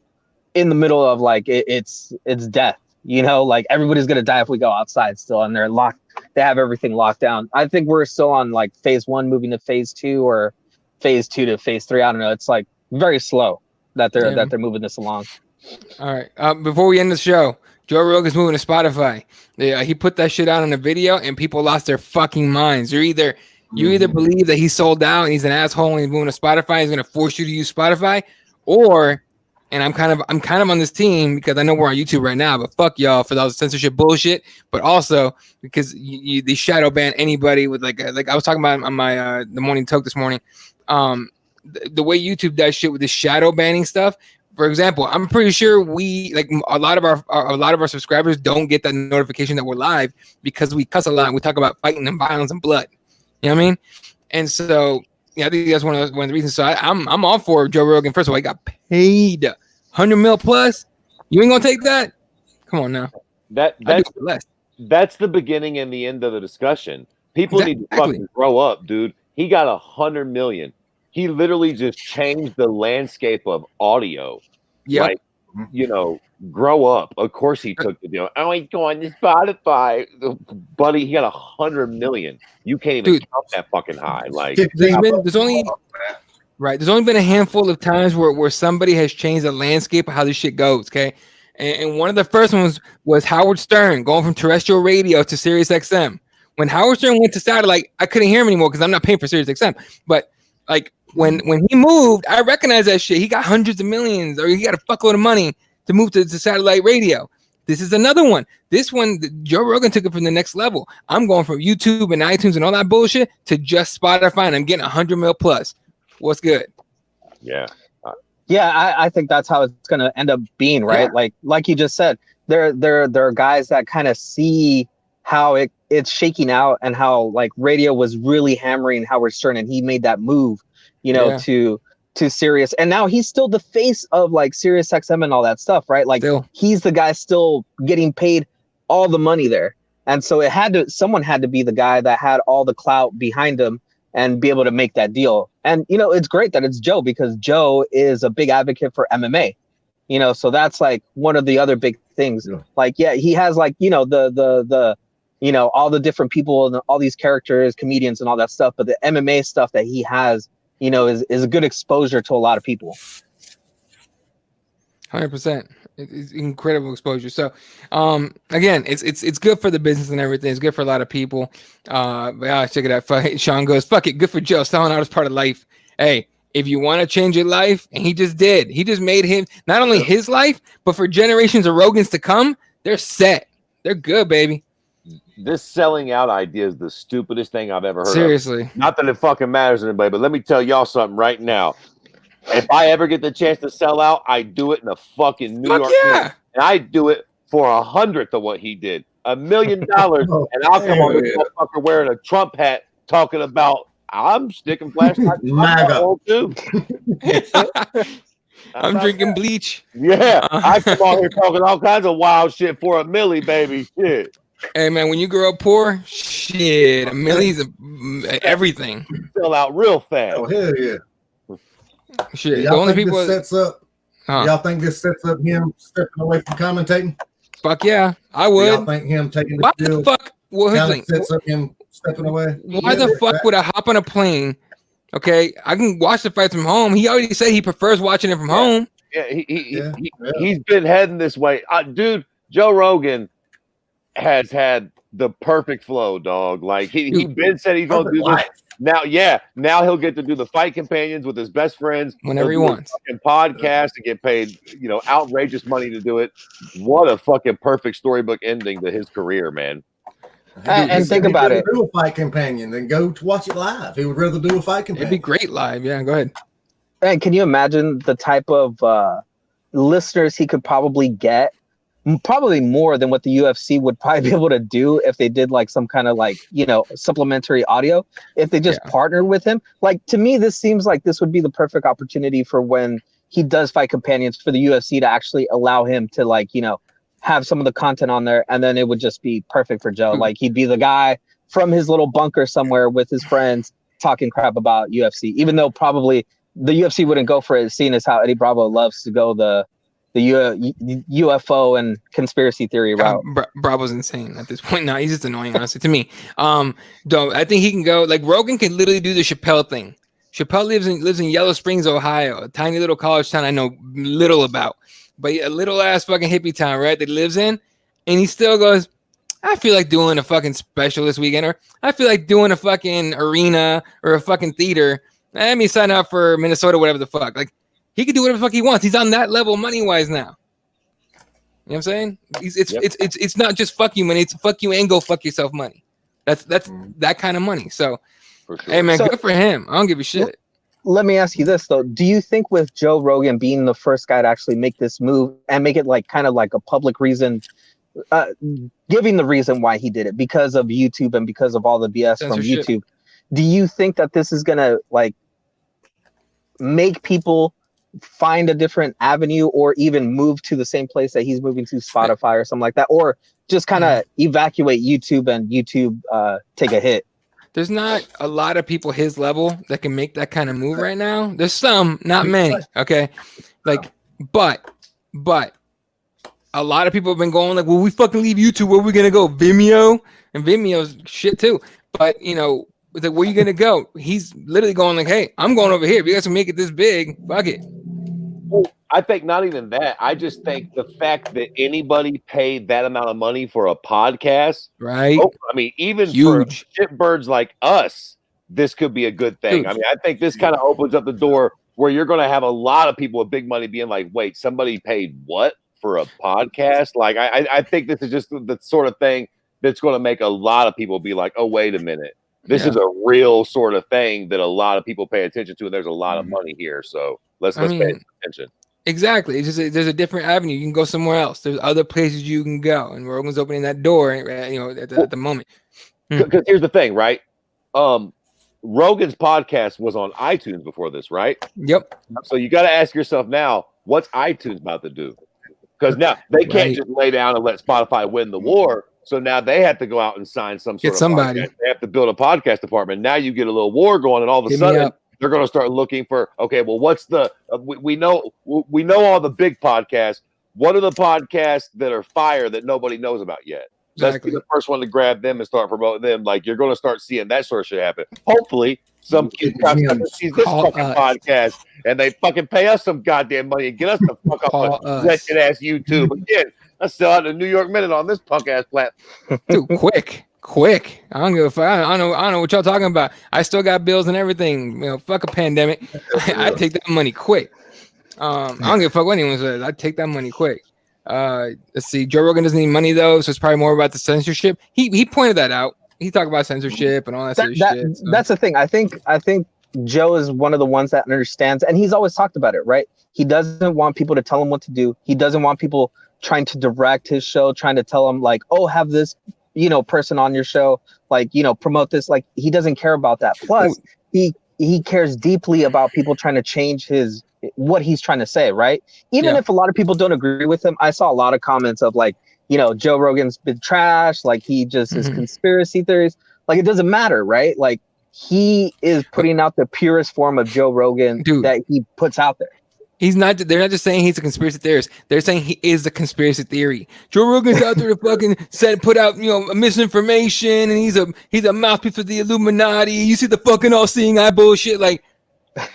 in the middle of like it's death. You know, like everybody's going to die if we go outside still, and they have everything locked down. I think we're still on like phase 1 moving to phase 2 or phase 2 to phase 3. I don't know. It's like very slow that they're moving this along. All right. Before we end the show, Joe Rogan's moving to Spotify. He put that shit out on a video, and people lost their fucking minds. You either believe that he sold out and he's an asshole and he's moving to Spotify, he's going to force you to use Spotify, or, and I'm kind of on this team because I know we're on YouTube right now, but fuck y'all for those censorship bullshit. But also because they shadow ban anybody with like I was talking about on my the morning talk this morning. The way YouTube does shit with the shadow banning stuff. For example, I'm pretty sure we like a lot of our subscribers don't get that notification that we're live because we cuss a lot and we talk about fighting and violence and blood. You know what I mean? And so yeah, I think that's one of the reasons. So I'm all for Joe Rogan. First of all, he got paid $100 million plus. You ain't gonna take that? Come on now. That's the beginning and the end of the discussion. People need to fucking grow up, dude. He got $100 million. He literally just changed the landscape of audio. Yeah. Like, you know, grow up. Of course he took the deal. Oh, he's going to Spotify. Buddy, he got $100 million. You can't even count that fucking high. Like there's only been a handful of times where somebody has changed the landscape of how this shit goes, okay? And one of the first ones was Howard Stern going from terrestrial radio to Sirius XM. When Howard Stern went to satellite, I couldn't hear him anymore because I'm not paying for Sirius XM. But like when he moved, I recognized that shit. He got hundreds of millions, or he got a fuckload of money to move to satellite radio. This is another one. This one, Joe Rogan took it from the next level. I'm going from YouTube and iTunes and all that bullshit to just Spotify, and I'm getting $100 million plus. What's good? Yeah. Yeah, I think that's how it's going to end up being, right? Yeah. Like you just said, there are guys that kind of see how it's shaking out and how like radio was really hammering Howard Stern, and he made that move, you know, to Sirius, and now he's still the face of like Sirius XM and all that stuff, right? Like he's the guy still getting paid all the money there, and so someone had to be the guy that had all the clout behind him and be able to make that deal. And you know, it's great that it's Joe, because Joe is a big advocate for MMA, you know, so that's like one of the other big things. Like, yeah, he has like, you know, the you know, all the different people and all these characters, comedians and all that stuff, but the MMA stuff that he has, you know, is a good exposure to a lot of people. 100%. It's incredible exposure. So, again, it's good for the business and everything. It's good for a lot of people. But check it out. Sean goes, fuck it. Good for Joe. Selling out is part of life. Hey, if you want to change your life, and he just did. He just made him not only his life, but for generations of Rogans to come, they're set. They're good, baby. This selling out idea is the stupidest thing I've ever heard. Seriously. Of. Not that it fucking matters to anybody, but let me tell y'all something right now. If I ever get the chance to sell out, I do it in a fucking New York. Yeah. And I do it for 100th of what he did. $1 million, and I'll come on this motherfucker wearing a Trump hat talking about I'm sticking flashlights too. I'm drinking bleach. Yeah, I come on here talking all kinds of wild shit for $1 million, baby. Shit. Hey man, when you grow up poor, shit, $1 million's everything. Sell out real fast. Oh hell yeah. Shit, the only people sets up. Y'all think this sets up him stepping away from commentating? Fuck yeah, I would. Y'all think him taking the field fuck? Well, kind of sets up him stepping away. Why the fuck would I hop on a plane? Okay, I can watch the fights from home. He already said he prefers watching it from home. Yeah, he's been heading this way. Dude, Joe Rogan has had the perfect flow, dog. Like he been said he's gonna do this. Now he'll get to do the fight companions with his best friends whenever he wants. Fucking podcast and get paid, outrageous money to do it. What a fucking perfect storybook ending to his career, man. And think about it. Do a fight companion, then go to watch it live. He would rather do a fight companion. It'd be great live. Yeah, go ahead. And can you imagine the type of listeners he could probably get? Probably more than what the UFC would probably be able to do if they did like some kind of supplementary audio. If they just partnered with him, like to me, this seems like this would be the perfect opportunity for when he does fight companions for the UFC to actually allow him to have some of the content on there, and then it would just be perfect for Joe. Like he'd be the guy from his little bunker somewhere with his friends talking crap about UFC, even though probably the UFC wouldn't go for it, seeing as how Eddie Bravo loves to go the UFO and conspiracy theory route. Bravo's insane at this point. No, he's just annoying, honestly, to me. I think he can go like Rogan can literally do the Chappelle thing. Chappelle lives in Yellow Springs, Ohio, a tiny little college town I know little about, but a little ass fucking hippie town, right? That he lives in, and he still goes, I feel like doing a fucking special this weekend, or I feel like doing a fucking arena or a fucking theater. Let me sign up for Minnesota, whatever the fuck. Like, he can do whatever the fuck he wants. He's on that level money-wise now. You know what I'm saying? It's not just fuck you money. It's fuck you and go fuck yourself money. That's that kind of money. So, sure. Hey, man, good for him. I don't give a shit. Let me ask you this, though. Do you think with Joe Rogan being the first guy to actually make this move and make it like kind of like a public reason, giving the reason why he did it because of YouTube and because of all the BS from YouTube, do you think that this is going to like make people find a different avenue or even move to the same place that he's moving to, Spotify or something like that, or just kind of evacuate YouTube and YouTube take a hit? There's not a lot of people his level that can make that kind of move right now. There's some, not many. Okay. But a lot of people have been going like, well, we fucking leave YouTube. Where are we going to go? Vimeo? And Vimeo's shit too. But like, where you going to go? He's literally going like, hey, I'm going over here. If you guys can make it this big, fuck it. I think not even that. I just think the fact that anybody paid that amount of money for a podcast, right? I mean, even for shitbirds like us, this could be a good thing. Huge. I mean, I think this kind of opens up the door where you're going to have a lot of people with big money being like, wait, somebody paid what for a podcast? Like, I think this is just the sort of thing that's going to make a lot of people be like, oh, wait a minute. This is a real sort of thing that a lot of people pay attention to, and there's a lot of money here. So let's pay attention. Exactly. It's just there's a different avenue. You can go somewhere else. There's other places you can go, and Rogan's opening that door. At the moment. Because here's the thing, right? Rogan's podcast was on iTunes before this, right? Yep. So you got to ask yourself now, what's iTunes about to do? Because now they can't just lay down and let Spotify win the war. So now they have to go out and sign some sort of somebody. Podcast. They have to build a podcast department. Now you get a little war going, and all of a sudden they're going to start looking for, okay, well, what's the we know all the big podcasts. What are the podcasts that are fire that nobody knows about yet? Exactly. Let's be the first one to grab them and start promoting them. Like, you're going to start seeing that sort of shit happen. Hopefully, some kid sees this fucking podcast and they fucking pay us some goddamn money and get us the fuck off of wretched ass YouTube. Again, I still out the New York Minute on this punk ass platform. Dude, quick. I don't give a fuck. I don't know what y'all talking about. I still got bills and everything. Fuck a pandemic. I take that money quick. I don't give a fuck what anyone says. I take that money quick. Let's see. Joe Rogan doesn't need money though, so it's probably more about the censorship. He pointed that out. He talked about censorship and all that sort of shit. So. That's the thing. I think Joe is one of the ones that understands, and he's always talked about it, right? He doesn't want people to tell him what to do. He doesn't want people trying to direct his show, trying to tell him like, oh, have this, person on your show, like, promote this. Like, he doesn't care about that. Plus, he cares deeply about people trying to change what he's trying to say, right? Even if a lot of people don't agree with him. I saw a lot of comments of like, Joe Rogan's been trash, like he just his conspiracy theories. Like, it doesn't matter, right? Like, he is putting out the purest form of Joe Rogan that he puts out there. He's not. They're not just saying he's a conspiracy theorist. They're saying he is a conspiracy theory. Joe Rogan's out there to fucking put out misinformation, and he's a mouthpiece for the Illuminati. You see the fucking all-seeing eye bullshit. Like,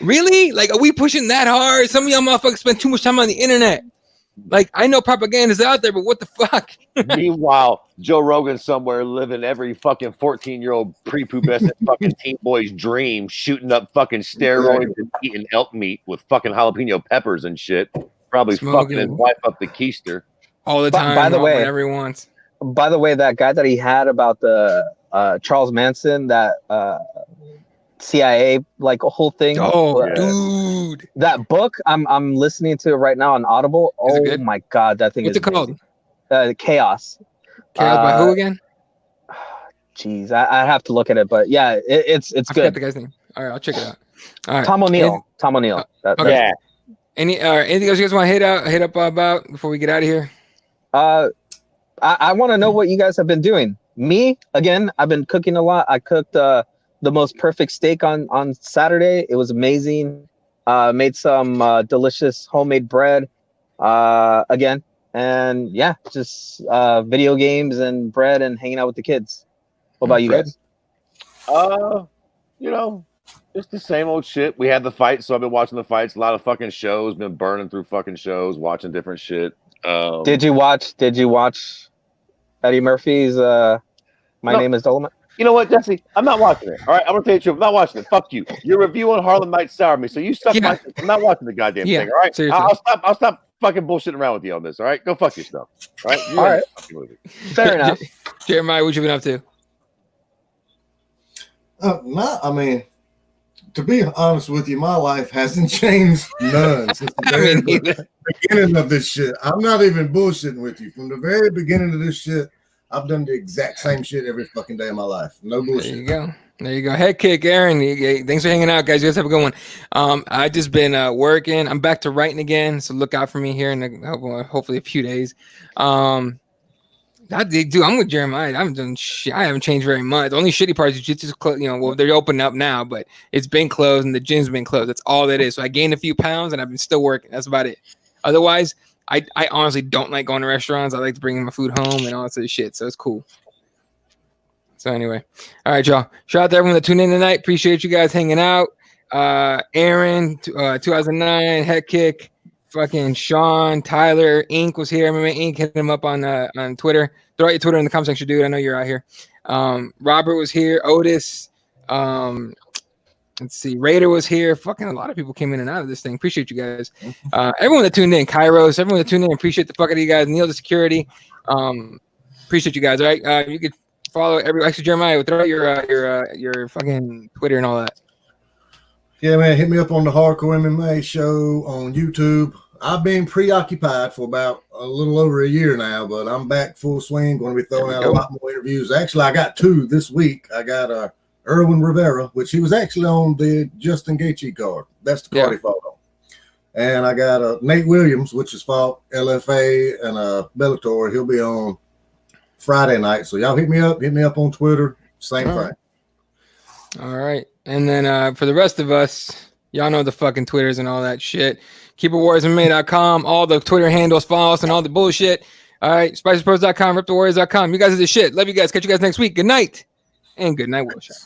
really? Like, are we pushing that hard? Some of y'all motherfuckers spend too much time on the internet. Like, I know propaganda's out there, but what the fuck? Meanwhile, Joe Rogan somewhere living every fucking 14-year-old prepubescent fucking teen boy's dream, shooting up fucking steroids and eating elk meat with fucking jalapeno peppers and shit. Probably fucking his wife up the keister all the time. By the way, whenever he wants. By the way, that guy that he had about the Charles Manson, that CIA like a whole thing. Oh, dude, that book I'm listening to right now on Audible. Oh my god, that thing What's is it called? Chaos. Chaos by who again? Jeez, I have to look at it, but yeah, it's I good. forgot the guy's name. All right, I'll check it out. All right, Tom O'Neill. Tom O'Neill. Okay. Yeah. Anything else you guys want to hit up about before we get out of here? I want to know what you guys have been doing. Me, again, I've been cooking a lot. I cooked the most perfect steak on Saturday. It was amazing. Made some delicious homemade bread again. And yeah, just video games and bread and hanging out with the kids. What about you guys? Just the same old shit. We had the fights, so I've been watching the fights. A lot of fucking shows. Been burning through fucking shows, watching different shit. Did you watch Eddie Murphy's My Name is Dolomite? You know what, Jesse? I'm not watching it. All right, I'm gonna tell you the truth. I'm not watching it. Fuck you. Your review on Harlem Nights soured me, so you suck my shit. I'm not watching the goddamn thing. All right, I'll stop fucking bullshitting around with you on this. All right, go fuck yourself. All right, all right. Fair enough. Jeremiah, what you been up to? I mean, to be honest with you, my life hasn't changed none since the beginning of this shit. I'm not even bullshitting with you. From the very beginning of this shit, I've done the exact same shit every fucking day of my life. No bullshit. There you go. Head kick, Aaron. Thanks for hanging out, guys. You guys have a good one. I just been working. I'm back to writing again, so look out for me here in hopefully a few days. I'm with Jeremiah. I haven't changed very much. The only shitty part is jiu-jitsu's closed. Well, they're opening up now, but it's been closed and the gym's been closed. That's all that is. So I gained a few pounds and I've been still working. That's about it. Otherwise, I honestly don't like going to restaurants. I like to bring my food home and all that sort of shit. So it's cool. So anyway, all right, y'all. Shout out to everyone that tuned in tonight. Appreciate you guys hanging out. Aaron, 2009, Head Kick. Fucking Sean, Tyler, Inc. was here. MMA Inc. Hit him up on Twitter. Throw out your Twitter in the comment section, dude. I know you're out here. Robert was here. Otis. Let's see. Raider was here. Fucking a lot of people came in and out of this thing. Appreciate you guys. Everyone that tuned in. Kairos. Everyone that tuned in. Appreciate the fuck out of you guys. Neil the security. Appreciate you guys. All right. You could follow actually Jeremiah. Throw out your fucking Twitter and all that. Yeah, man. Hit me up on the Hardcore MMA show on YouTube. I've been preoccupied for about a little over a year now, but I'm back full swing. Going to be throwing out a lot more interviews. Actually, I got 2 this week. I got Erwin Rivera, which he was actually on the Justin Gaethje card. That's the card he fought on. And I got Nate Williams, which has fought LFA and Bellator. He'll be on Friday night. So y'all hit me up on Twitter. Same thing. All right. And then for the rest of us, y'all know the fucking Twitters and all that shit. KeepItWarriorsMMA.com, all the Twitter handles, follow us, and all the bullshit. All right, SpicyPros.com, RipTheWarriors.com. You guys are the shit. Love you guys. Catch you guys next week. Good night. And good night, Will Shot.